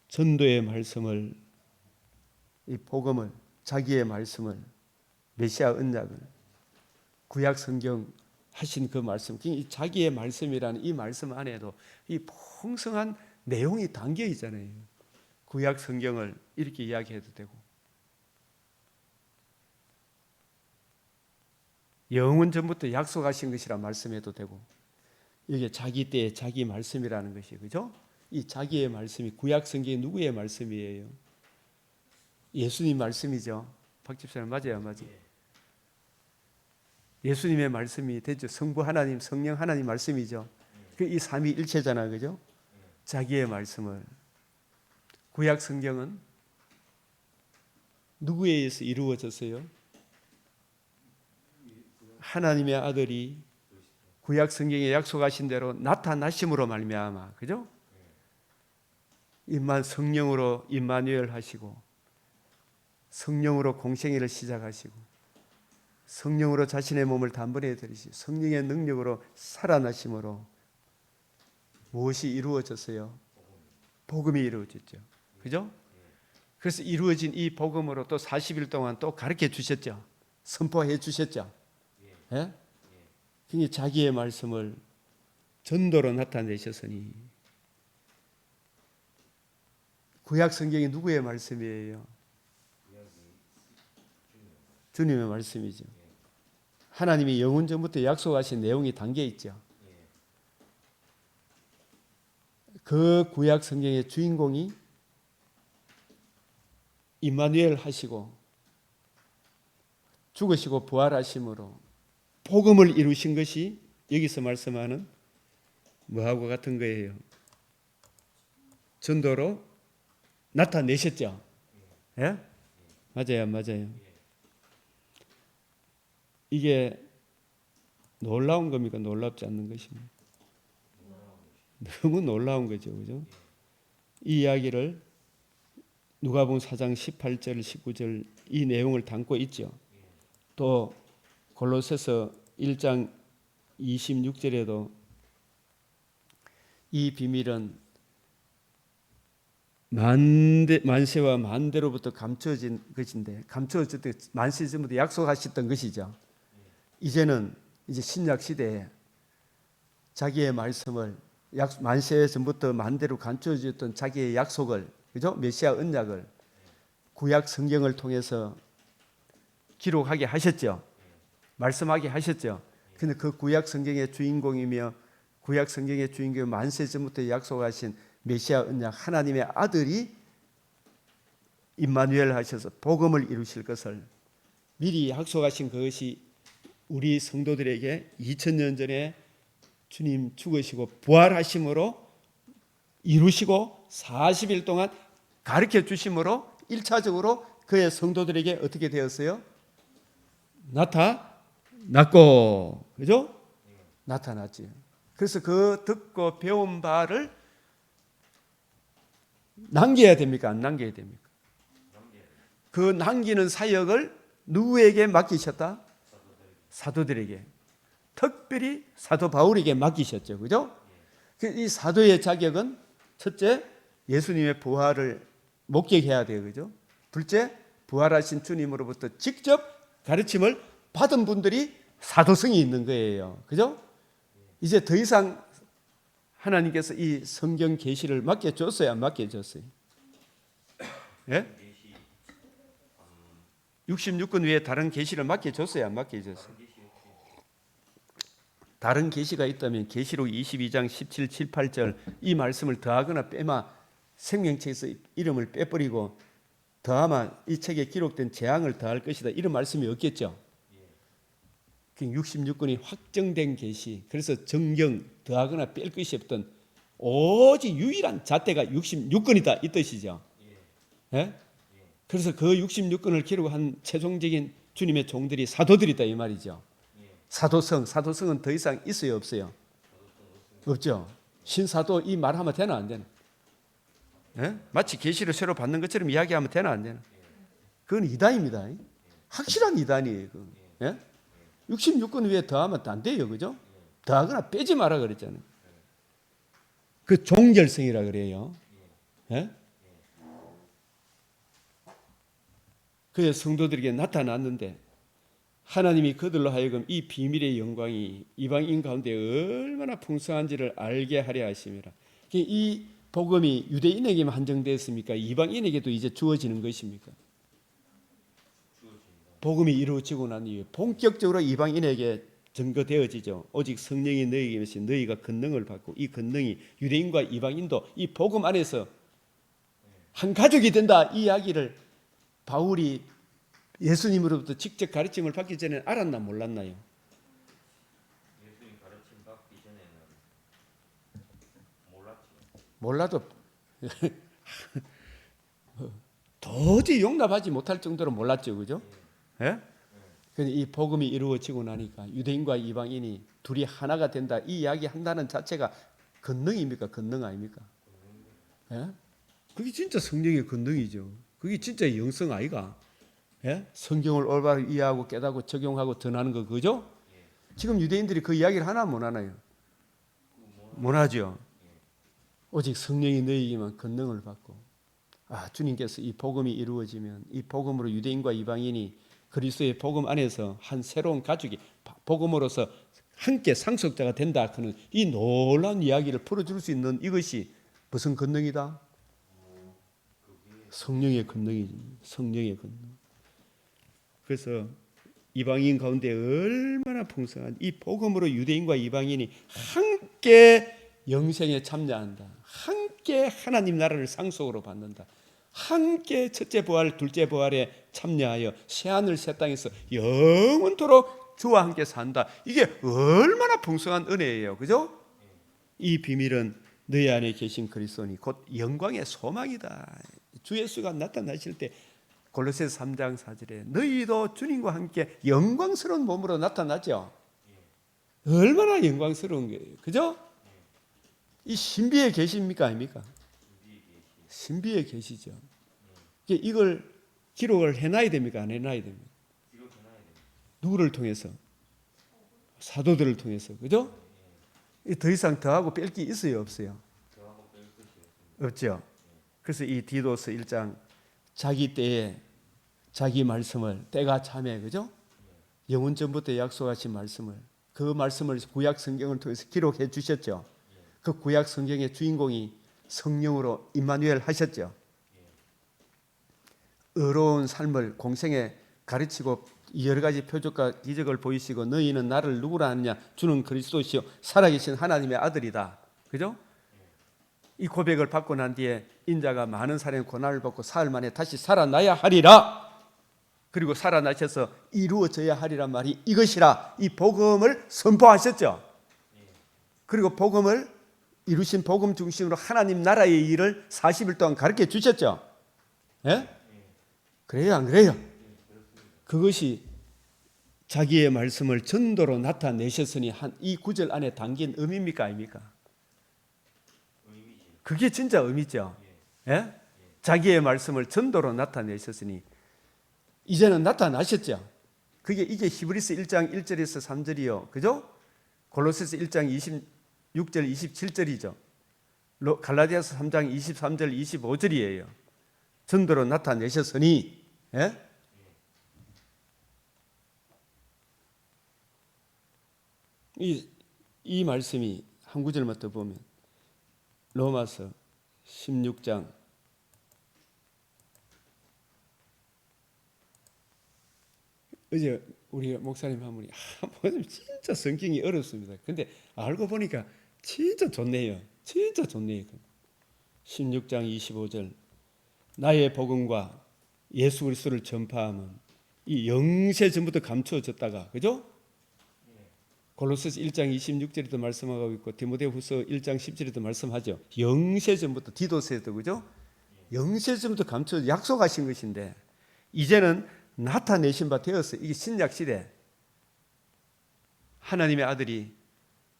전도의 말씀을, 이 복음을, 자기의 말씀을, 메시아 언약을, 구약 성경 하신 그 말씀, 자기의 말씀이라는 이 말씀 안에도 이 풍성한 내용이 담겨 있잖아요. 구약 성경을 이렇게 이야기해도 되고, 영원 전부터 약속하신 것이라 말씀해도 되고, 이게 자기 때의 자기 말씀이라는 것이, 그죠? 이 자기의 말씀이 구약 성경이 누구의 말씀이에요? 예수님 말씀이죠. 박 집사님 맞아요, 맞아요. 예수님의 말씀이 되죠. 성부 하나님, 성령 하나님 말씀이죠. 이 삼위일체잖아요, 그죠? 자기의 말씀을. 구약 성경은 누구에 의해서 이루어졌어요? 하나님의 아들이 구약 성경에 약속하신 대로 나타나심으로 말미암아, 그죠? 임만 성령으로 임마누엘 하시고 성령으로 공생애를 시작하시고 성령으로 자신의 몸을 단번에 들이시고 성령의 능력으로 살아나심으로 무엇이 이루어졌어요? 복음이 이루어졌죠. 그죠? 그래서 이루어진 이 복음으로 또 40일 동안 또 가르쳐 주셨죠. 선포해 주셨죠. 예? 그러니 자기의 말씀을 전도로 나타내셨으니, 구약 성경이 누구의 말씀이에요? 주님의 말씀이죠. 하나님이 영원 전부터 약속하신 내용이 담겨 있죠. 그 구약 성경의 주인공이 임마누엘 하시고 죽으시고 부활하심으로 복음을 이루신 것이 여기서 말씀하는 뭐하고 같은 거예요? 전도로 나타내셨죠. 예? 맞아요, 맞아요. 이게 놀라운 겁니까? 놀랍지 않는 것입니까? 너무 놀라운 거죠, 그죠? 이 이야기를 누가복음 4장 18절, 19절 이 내용을 담고 있죠. 또 골로새서 1장 26절에도 이 비밀은 만세와 만대로부터 감춰진 것인데, 감춰질 때 만세 전부터 약속하셨던 것이죠. 이제는 이제 신약 시대에 자기의 말씀을 만세 전부터 만대로 감춰졌던 자기의 약속을, 그죠? 메시아 언약을 구약 성경을 통해서 기록하게 하셨죠. 말씀하게 하셨죠. 근데 그 구약 성경의 주인공이며 구약 성경의 주인공이 만세 전부터 약속하신 메시아 언약 하나님의 아들이 임마누엘 하셔서 복음을 이루실 것을 미리 약속하신 그것이 우리 성도들에게 2000년 전에 주님 죽으시고 부활하심으로 이루시고 40일 동안 가르쳐 주심으로 1차적으로 그의 성도들에게 어떻게 되었어요? 나타났고, 그죠? 나타났지. 그래서 그 듣고 배운 바를 남겨야 됩니까? 안 남겨야 됩니까? 그 남기는 사역을 누구에게 맡기셨다? 사도들에게. 특별히 사도 바울에게 맡기셨죠. 그죠? 이 사도의 자격은 첫째, 예수님의 부활을 목격해야 돼요. 그죠? 둘째, 부활하신 주님으로부터 직접 가르침을 받은 분들이 사도성이 있는 거예요. 그죠? 이제 더 이상 하나님께서 이 성경 계시를 맡겨줬어요? 안 맡겨줬어요? 예? 66권 외에 다른 계시를 맡겨줬어요? 안 맡겨줬어요? 다른 계시가 있다면 계시록 22장 17, 18절 이 말씀을 더하거나 빼마 생명책에서 이름을 빼버리고 더하면 이 책에 기록된 재앙을 더할 것이다. 이런 말씀이 없겠죠. 66권이 확정된 계시. 그래서 정경 더하거나 뺄 것이 없던 오직 유일한 잣대가 66권이다 이 뜻이죠. 예? 그래서 그 66권을 기록한 최종적인 주님의 종들이 사도들이다 이 말이죠. 사도성은 더 이상 있어요, 없어요? 없죠. 신사도 이 말하면 되나 안 되나? 예? 마치 계시를 새로 받는 것처럼 이야기하면 되나 안 되나? 그건 이단입니다. 확실한 이단이에요. 예? 66권 위에 더하면 안 돼요, 그죠? 더하거나 빼지 마라 그랬잖아요. 그 종결성이라 그래요. 예? 그의 성도들에게 나타났는데 하나님이 그들로 하여금 이 비밀의 영광이 이방인 가운데 얼마나 풍성한지를 알게 하려 하심이라. 이 복음이 유대인에게만 한정되었습니까? 이방인에게도 이제 주어지는 것입니까? 복음이 이루어지고 난 이후에 본격적으로 이방인에게 증거되어지죠. 오직 성령이 너희에게 임하시면 너희가 권능을 받고 이 권능이 유대인과 이방인도 이 복음 안에서 한 가족이 된다. 이 이야기를 바울이 예수님으로부터 직접 가르침을 받기 전에 알았나 몰랐나요? 예수님 가르침 받기 전에는 몰라도 도저히 용납하지 못할 정도로 몰랐죠, 그죠? 예? 근데 이 복음이 이루어지고 나니까 유대인과 이방인이 둘이 하나가 된다. 이 이야기 한다는 자체가 권능입니까? 권능 아닙니까? 예? 그게 진짜 성령의 권능이죠. 그게 진짜 영성 아이가? 예? 성경을 올바로 이해하고 깨닫고 적용하고 전하는 거 그죠? 지금 유대인들이 그 이야기를 하나 못 하나요? 못 하죠. 오직 성령이 너희에게만 권능을 받고 주님께서 이 복음이 이루어지면 이 복음으로 유대인과 이방인이 그리스도의 복음 안에서 한 새로운 가족이 복음으로서 함께 상속자가 된다. 그는 이 놀라운 이야기를 풀어줄 수 있는 이것이 무슨 권능이다? 성령의 권능이지. 성령의 권능. 그래서 이방인 가운데 얼마나 풍성한 이 복음으로 유대인과 이방인이 함께 영생에 참여한다. 함께 하나님 나라를 상속으로 받는다. 함께 첫째 부활, 둘째 부활에 참여하여 새하늘 새 땅에서 영원토록 주와 함께 산다. 이게 얼마나 풍성한 은혜예요. 그죠? 이 비밀은 너희 안에 계신 그리스도니 곧 영광의 소망이다. 주 예수가 나타나실 때 골로새서 3장 4절에 너희도 주님과 함께 영광스러운 몸으로 나타나죠. 얼마나 영광스러운 거예요. 그죠? 이 신비의 계시입니까? 아닙니까? 신비의 계시죠. 이걸 기록을 해놔야 됩니까? 안 해놔야 됩니까? 누구를 통해서? 사도들을 통해서. 그죠? 더 이상 더하고 뺄 게 있어요? 없어요? 없죠. 그래서 이 디도스 1장 자기 때에 자기 말씀을 때가 참에 그죠? 영원 전부터 약속하신 말씀을 그 말씀을 구약 성경을 통해서 기록해 주셨죠. 그 구약 성경의 주인공이 성령으로 임마누엘 하셨죠. 의로운 삶을 공생에 가르치고 여러 가지 표적과 기적을 보이시고 너희는 나를 누구라 하느냐 주는 그리스도시요 살아계신 하나님의 아들이다. 그죠? 이 고백을 받고 난 뒤에 인자가 많은 사람의 고난을 받고 사흘 만에 다시 살아나야 하리라. 그리고 살아나셔서 이루어져야 하리란 말이 이것이라 이 복음을 선포하셨죠. 그리고 복음을 이루신 복음 중심으로 하나님 나라의 일을 40일 동안 가르쳐 주셨죠. 예? 그래요 안 그래요? 그것이 자기의 말씀을 전도로 나타내셨으니 이 구절 안에 담긴 의미입니까 아닙니까? 그게 진짜 의미죠. 예? 자기의 말씀을 전도로 나타내셨으니 이제는 나타나셨죠. 이게 히브리서 1장 1절에서 3절이요. 그죠? 골로새서 1장 26절 27절이죠. 갈라디아서 3장 23절 25절이에요. 전도로 나타내셨으니 예? 이 말씀이 한 구절만 더 보면 로마서 16장 어제 우리 목사님 한 분이 진짜 성경이 어렵습니다. 근데 알고 보니까 진짜 좋네요. 진짜 좋네요. 16장 25절 나의 복음과 예수 그리스도를 전파함은 이 영세 전부터 감추어졌다가 그죠? 골로새서 1장 26절에도 말씀하고 있고 디모데후서 1장 10절에도 말씀하죠. 영세 전부터 디도스에도 그죠? 영세 전부터 감추어 약속하신 것인데 이제는 나타내신 바 되었어. 이게 신약 시대 하나님의 아들이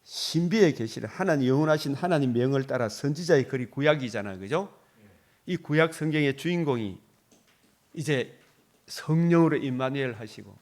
신비에 계시는 하나님 영원하신 하나님 명을 따라 선지자의 글이 구약이잖아요. 그죠? 이 구약 성경의 주인공이 이제 성령으로 임마누엘 하시고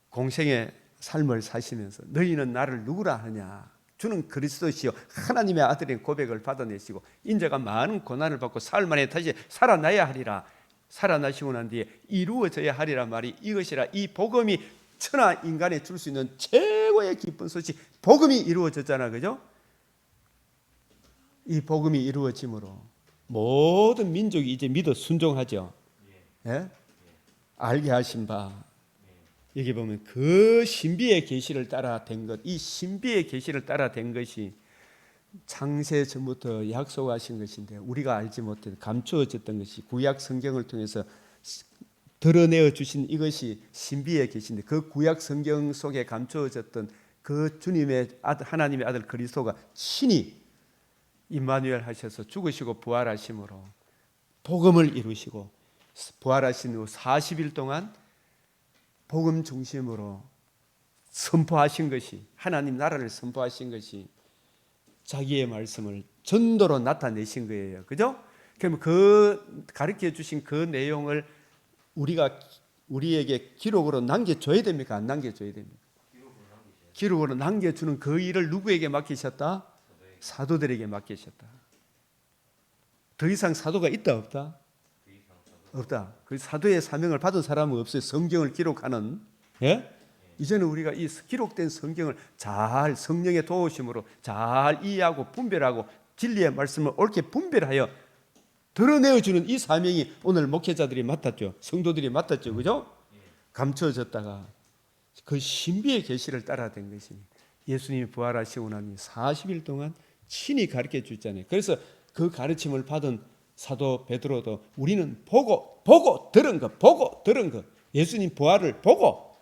공생의 삶을 사시면서 너희는 나를 누구라 하냐 주는 그리스도시요 하나님의 아들인 고백을 받아내시고 인자가 많은 고난을 받고 사흘 만에 다시 살아나야 하리라. 살아나시고 난 뒤에 이루어져야 하리란 말이 이것이라. 이 복음이 천하 인간에 줄 수 있는 최고의 기쁜 소식 복음이 이루어졌잖아. 그죠? 이 복음이 이루어짐으로 모든 민족이 이제 믿어 순종하죠. 예? 알게 하신 바 여기 보면 그 신비의 계시를 따라 된 것, 이 신비의 계시를 따라 된 것이 창세 전부터 약속하신 것인데 우리가 알지 못해 감추어졌던 것이 구약 성경을 통해서 드러내어 주신 이것이 신비의 계시인데 그 구약 성경 속에 감추어졌던 그 주님의 아들 하나님의 아들 그리스도가 친히 임마누엘 하셔서 죽으시고 부활하심으로 복음을 이루시고 부활하신 후 40일 동안 복음 중심으로 선포하신 것이 하나님 나라를 선포하신 것이 자기의 말씀을 전도로 나타내신 거예요. 그죠? 그럼 그 가르쳐 주신 그 내용을 우리에게 기록으로 남겨줘야 됩니까? 안 남겨줘야 됩니까? 기록으로 남겨주는 그 일을 누구에게 맡기셨다? 사도들에게 맡기셨다. 더 이상 사도가 있다 없다? 없다. 그 사도의 사명을 받은 사람은 없어요. 성경을 기록하는. 예? 이제는 우리가 이 기록된 성경을 잘 성령의 도우심으로 잘 이해하고 분별하고 진리의 말씀을 옳게 분별하여 드러내어주는 이 사명이 오늘 목회자들이 맡았죠. 성도들이 맡았죠. 그죠? 감춰졌다가 그 신비의 계시를 따라 된 것이니 예수님이 부활하시고 나니 40일 동안 친히 가르쳐 주잖아요. 그래서 그 가르침을 받은 사도 베드로도 우리는 보고 들은 것 예수님 부활을 보고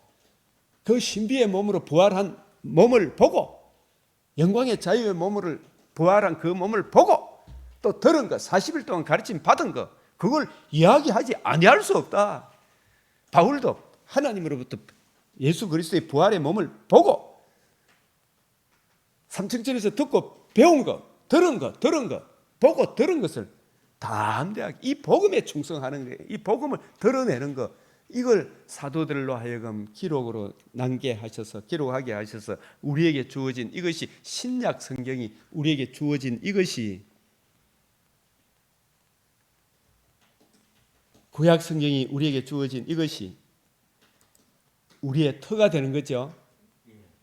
그 신비의 몸으로 부활한 몸을 보고 영광의 자유의 몸을 부활한 그 몸을 보고 또 들은 것 40일 동안 가르침 받은 것 그걸 이야기하지 아니할 수 없다. 바울도 하나님으로부터 예수 그리스도의 부활의 몸을 보고 삼층천에서 듣고 배운 것 들은 것 보고 들은 것을 담대하게 이 복음에 충성하는 거예요. 이 복음을 드러내는 것 이걸 사도들로 하여금 기록으로 기록하게 하셔서 우리에게 주어진 이것이 신약 성경이 우리에게 주어진 이것이 구약 성경이 우리에게 주어진 이것이 우리의 터가 되는 거죠.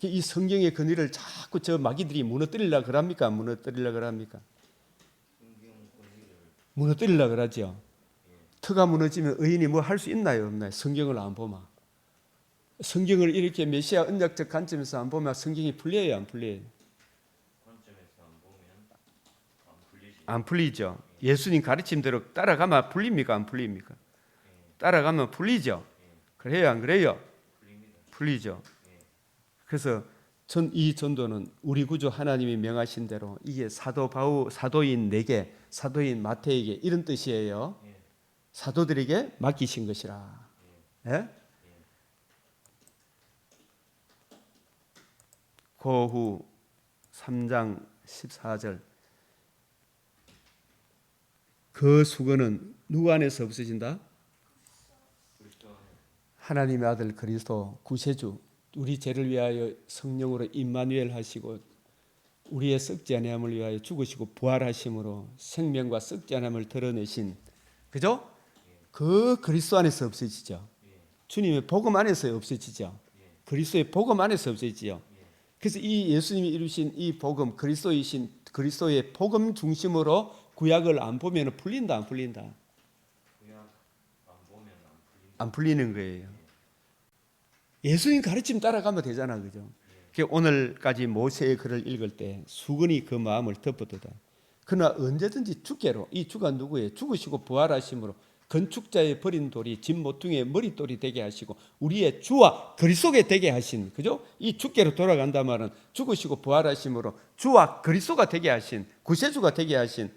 이 성경의 근위를 자꾸 저 마귀들이 무너뜨리려 그럽니까? 무너뜨리려 그럽니까? 무너뜨리려 그러죠. 터가 무너지면 의인이 뭐 할 수 있나요? 없나요? 성경을 안 보면. 성경을 이렇게 메시아 언약적 관점에서 안 보면 성경이 풀려요, 안 풀려요? 관점에서 안 보면 안 풀리지. 안 풀리죠. 예수님 가르침대로 따라가면 풀립니까? 안 풀립니까? 따라가면 풀리죠. 그래요, 안 그래요? 풀립니다. 풀리죠. 예. 그래서 이 전도는 우리 구주 하나님이 명하신 대로 이게 사도인 내게, 사도인 마태에게 이런 뜻이에요. 예. 사도들에게 맡기신 것이라. 예? 그 후 3장 14절 그 수건은 누구 안에서 없어진다? 그리스도 안에 하나님의 아들 그리스도 구세주 우리 죄를 위하여 성령으로 임마누엘 하시고 우리의 썩지 아니함을 위하여 죽으시고 부활하심으로 생명과 썩지 아니함을 드러내신 그죠? 그 그리스도 안에서 없어지죠. 주님의 복음 안에서 없어지죠. 그리스도의 복음 안에서 없어지죠. 그래서 이 예수님이 이루신 이 복음 그리스도이신 그리스도의 복음 중심으로 구약을 안 보면 풀린다 안 풀린다? 그냥 안 보면 안 풀린다. 안 풀리는 거예요. 예수님 가르침 따라가면 되잖아, 그죠? 오늘까지 모세의 글을 읽을 때 수건이 그 마음을 덮어두다. 그러나 언제든지 주께로 이 주가 누구예요? 죽으시고 부활하심으로 건축자의 버린 돌이 집 모퉁이의 머릿돌이 되게 하시고 우리의 주와 그리스도가 되게 하신 그죠? 이 주께로 돌아간다 말은 죽으시고 부활하심으로 주와 그리스도가 되게 하신 구세주가 되게 하신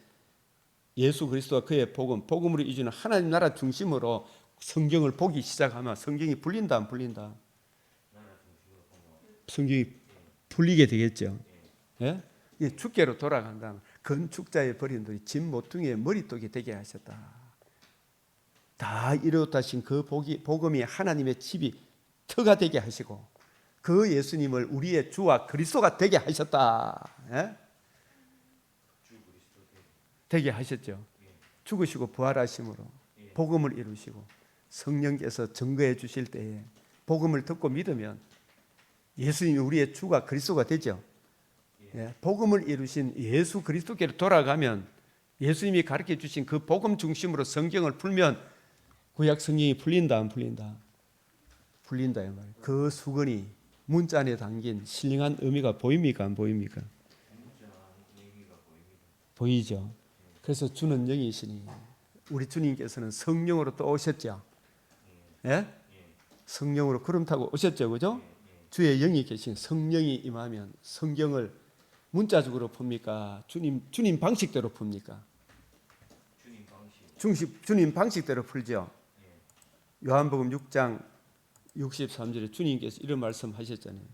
예수 그리스도와 그의 복음으로 이주는 하나님 나라 중심으로 성경을 보기 시작하면 성경이 풀린다 안 풀린다? 성경이 풀리게 되겠죠. 예? 이 주께로 돌아간다면 건축자의 버린 돌이 집 모퉁이의 머릿돌이 되게 하셨다. 다 이루었다신 그 복음이 하나님의 집이 터가 되게 하시고 그 예수님을 우리의 주와 그리스도가 되게 하셨다. 예? 되게 하셨죠. 죽으시고 부활하심으로 복음을 이루시고 성령께서 증거해 주실 때에 복음을 듣고 믿으면 예수님이 우리의 주가 그리스도가 되죠. 예, 복음을 이루신 예수 그리스도께로 돌아가면 예수님이 가르쳐 주신 그 복음 중심으로 성경을 풀면 구약 성경이 풀린다 안 풀린다? 풀린다 이 말이에요. 그 수건이 문자 안에 담긴 신령한 의미가 보입니까 안 보입니까? 보이죠. 그래서 주는 영이시니 우리 주님께서는 성령으로 또 오셨죠. 예? 성령으로 구름 타고 오셨죠, 그죠? 주의 영이 계신 성령이 임하면 성경을 문자적으로 풉니까? 주님 방식대로 풉니까? 주님 방식대로 풀죠. 요한복음 6장 63절에 주님께서 이런 말씀하셨잖아요.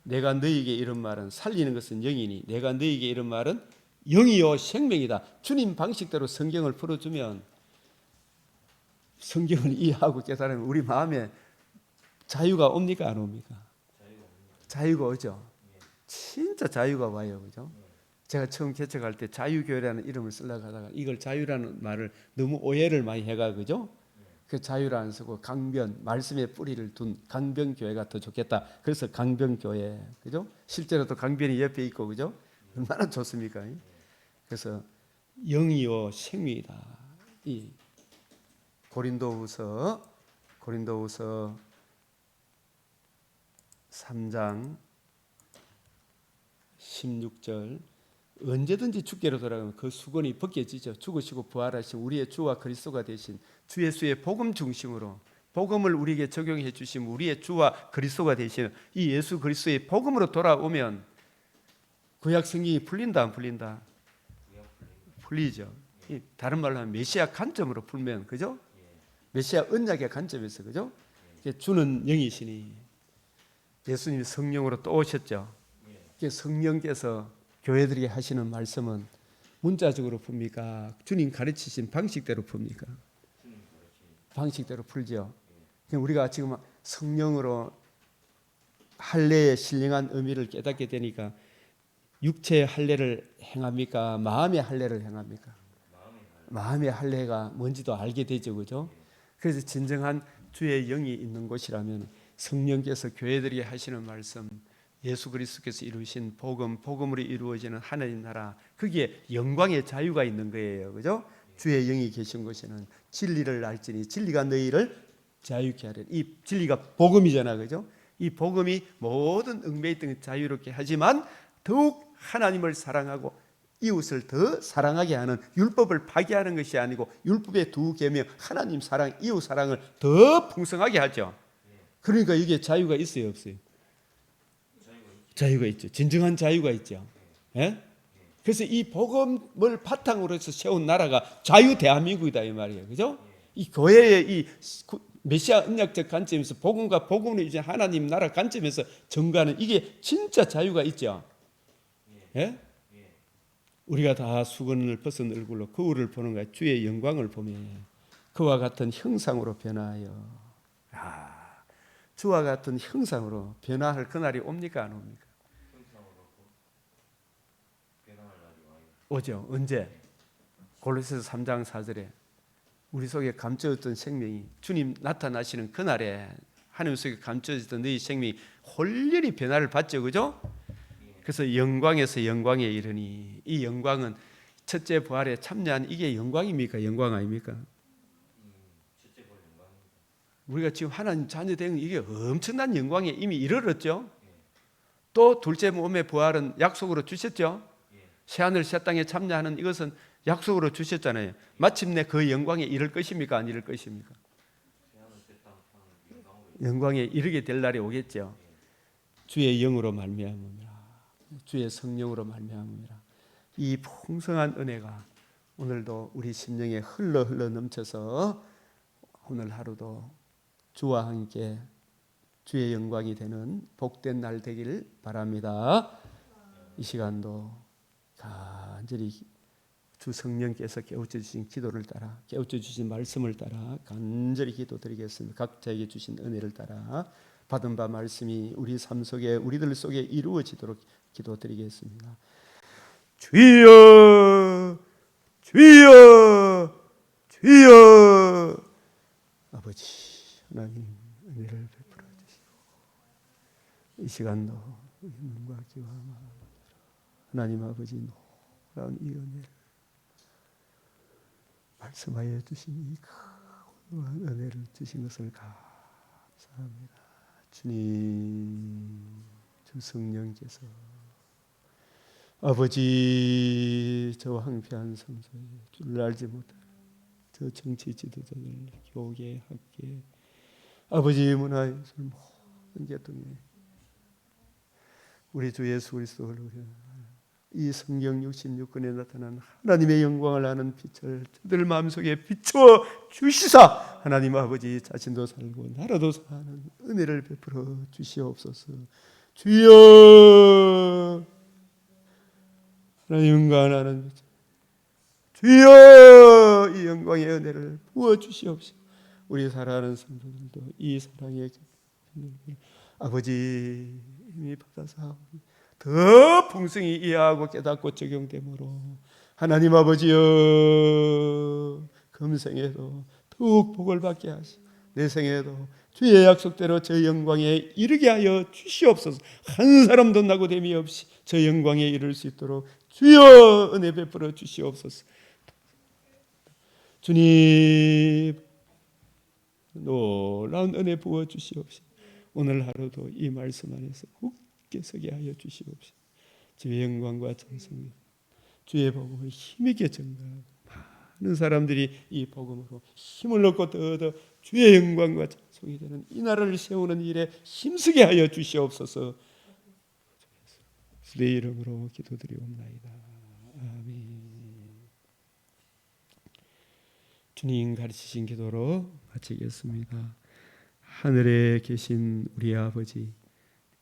내가 너희에게 이런 말은 살리는 것은 영이니 내가 너희에게 이런 말은 영이요 생명이다. 주님 방식대로 성경을 풀어주면 성경을 이해하고 깨달으면 우리 마음에 자유가 옵니까 안 옵니까? 자유가 오죠. 진짜 자유가 와요, 그죠? 제가 처음 개척할 때 자유교회라는 이름을 쓰려고 하다가 이걸 자유라는 말을 너무 오해를 많이 해가 그죠? 그 자유를 안 쓰고 강변 말씀의 뿌리를 둔 강변교회가 더 좋겠다. 그래서 강변교회, 그죠? 실제로도 강변이 옆에 있고, 그죠? 얼마나 좋습니까? 그래서 영이요 생명이다. 이 고린도후서 3장 16절 언제든지 주께로 돌아가면 그 수건이 벗겨지죠. 죽으시고 부활하신 우리의 주와 그리스도가 되신 주 예수의 복음 중심으로 복음을 우리에게 적용해 주신 우리의 주와 그리스도가 되신 이 예수 그리스도의 복음으로 돌아오면 구약 성경이 풀린다 안 풀린다? 풀리죠. 다른 말로 하면 메시아 관점으로 풀면 그죠? 메시아 언약의 관점에서 그죠? 주는 영이시니 예수님이 성령으로 또 오셨죠. 성령께서 교회들에게 하시는 말씀은 문자적으로 풉니까? 주님 가르치신 방식대로 풉니까? 방식대로 풀죠. 우리가 지금 성령으로 할례의 신령한 의미를 깨닫게 되니까 육체의 할례를 행합니까? 마음의 할례를 행합니까? 마음의 할례가 뭔지도 알게 되죠, 그죠? 그래서 진정한 주의 영이 있는 곳이라면 성령께서 교회들에게 하시는 말씀, 예수 그리스도께서 이루신 복음, 복음으로 이루어지는 하나님 나라, 거기에 영광의 자유가 있는 거예요, 그죠? 주의 영이 계신 곳에는 진리를 알지니 진리가 너희를 자유케 하리라. 이 진리가 복음이잖아, 그죠? 이 복음이 모든 얽매이 있던 자유롭게 하지만 더욱 하나님을 사랑하고 이웃을 더 사랑하게 하는, 율법을 파기하는 것이 아니고 율법의 두 계명, 하나님 사랑, 이웃 사랑을 더 풍성하게 하죠. 그러니까 이게 자유가 있어요, 없어요? 자유가 있죠. 진정한 자유가 있죠. 예? 그래서 이 복음을 바탕으로 해서 세운 나라가 자유 대한민국이다 이 말이에요, 그죠? 이 교회의 이 메시아 언약적 관점에서 복음과 복음으로 이제 하나님 나라 관점에서 전가하는 이게 진짜 자유가 있죠. 예? 우리가 다 수건을 벗은 얼굴로 거울을 보는 거야. 주의 영광을 보며 그와 같은 형상으로 변화하여, 주와 같은 형상으로 변화할 그날이 옵니까 안 옵니까? 오죠. 언제? 골로새서 3장 4절에 우리 속에 감춰졌던 생명이 주님 나타나시는 그날에 하나님 속에 감춰졌던 너희 생명이 홀렬히 변화를 받죠, 그죠? 그래서 영광에서 영광에 이르니, 이 영광은 첫째 부활에 참여한 이게 영광입니까? 영광 아닙니까? 우리가 지금 하나님 자녀 된 이게 엄청난 영광에 이미 이르렀죠. 또 둘째 몸의 부활은 약속으로 주셨죠. 새하늘 새 땅에 참여하는 이것은 약속으로 주셨잖아요. 마침내 그 영광에 이를 것입니까? 안 이를 것입니까? 영광에 이르게 될 날이 오겠죠. 주의 영으로 말미암으라, 주의 성령으로 말미암으라. 이 풍성한 은혜가 오늘도 우리 심령에 흘러 넘쳐서 오늘 하루도 주와 함께 주의 영광이 되는 복된 날 되길 바랍니다. 이 시간도 간절히 주 성령께서 깨우쳐 주신 기도를 따라, 깨우쳐 주신 말씀을 따라 간절히 기도드리겠습니다. 각자에게 주신 은혜를 따라 받은 바 말씀이 우리 삶 속에, 우리들 속에 이루어지도록 기도드리겠습니다. 주여, 주여, 주여. 아버지 하나님, 은혜를 베풀어 주시고 이 시간도 눈과 귀와 마음, 하나님 아버지 놀라운 이 은혜를 말씀하여 주신 이 큰 은혜를 주신 것을 감사합니다. 주님, 주 성령께서 아버지 저 황폐한 삶 속에 주를 알지 못하는 저 정치 지도자들, 교계, 학계, 아버지 문화예술 모든 계통에 우리 주 예수 그리스도를 이 성경 66권에 나타난 하나님의 영광을 아는 빛을 저들 마음속에 비추어 주시사 하나님 아버지 자신도 살고 나라도 사는 은혜를 베풀어 주시옵소서. 주여, 하나님 영광하는 빛, 주여 이 영광의 은혜를 부어 주시옵소서. 우리 사랑하는 성도들도 이 사랑의 아버지 힘이 받아서 더 풍성히 이해하고 깨닫고 적용되므로 하나님 아버지여, 금생에도 더욱 복을 받게 하시고 내 생에도 주의 약속대로 저 영광에 이르게 하여 주시옵소서. 한 사람도 낙오됨이 없이 저 영광에 이를 수 있도록 주여 은혜 베풀어 주시옵소서. 주님 놀라운 은혜 부어 주시옵소서. 오늘 하루도 이 말씀 안에서 굳게 서게 하여 주시옵소서. 주의 영광과 찬송이 주의 복음을 힘있게 전가하고 많은 사람들이 이 복음으로 힘을 얻고 더더 주의 영광과 찬송이 되는 이 나라를 세우는 일에 힘쓰게 하여 주시옵소서. 주의 이름으로 기도드리옵나이다. 아멘. 주님 가르치신 기도로 마치겠습니다. 하늘에 계신 우리 아버지,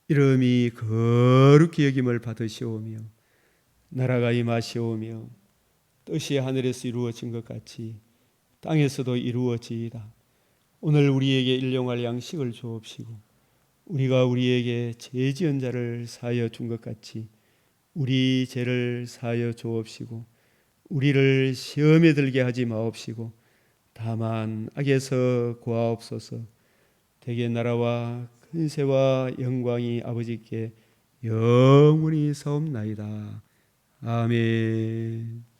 이름이 거룩히 여김을 받으시오며 나라가 임하시오며 뜻이 하늘에서 이루어진 것 같이 땅에서도 이루어지이다. 오늘 우리에게 일용할 양식을 주옵시고 우리가 우리에게 죄 지은 자를 사하여 준 것 같이 우리 죄를 사하여 주옵시고 우리를 시험에 들게 하지 마옵시고 다만 악에서 구하옵소서. 대개 나라와 근세와 영광이 아버지께 영원히 사옵나이다. 아멘.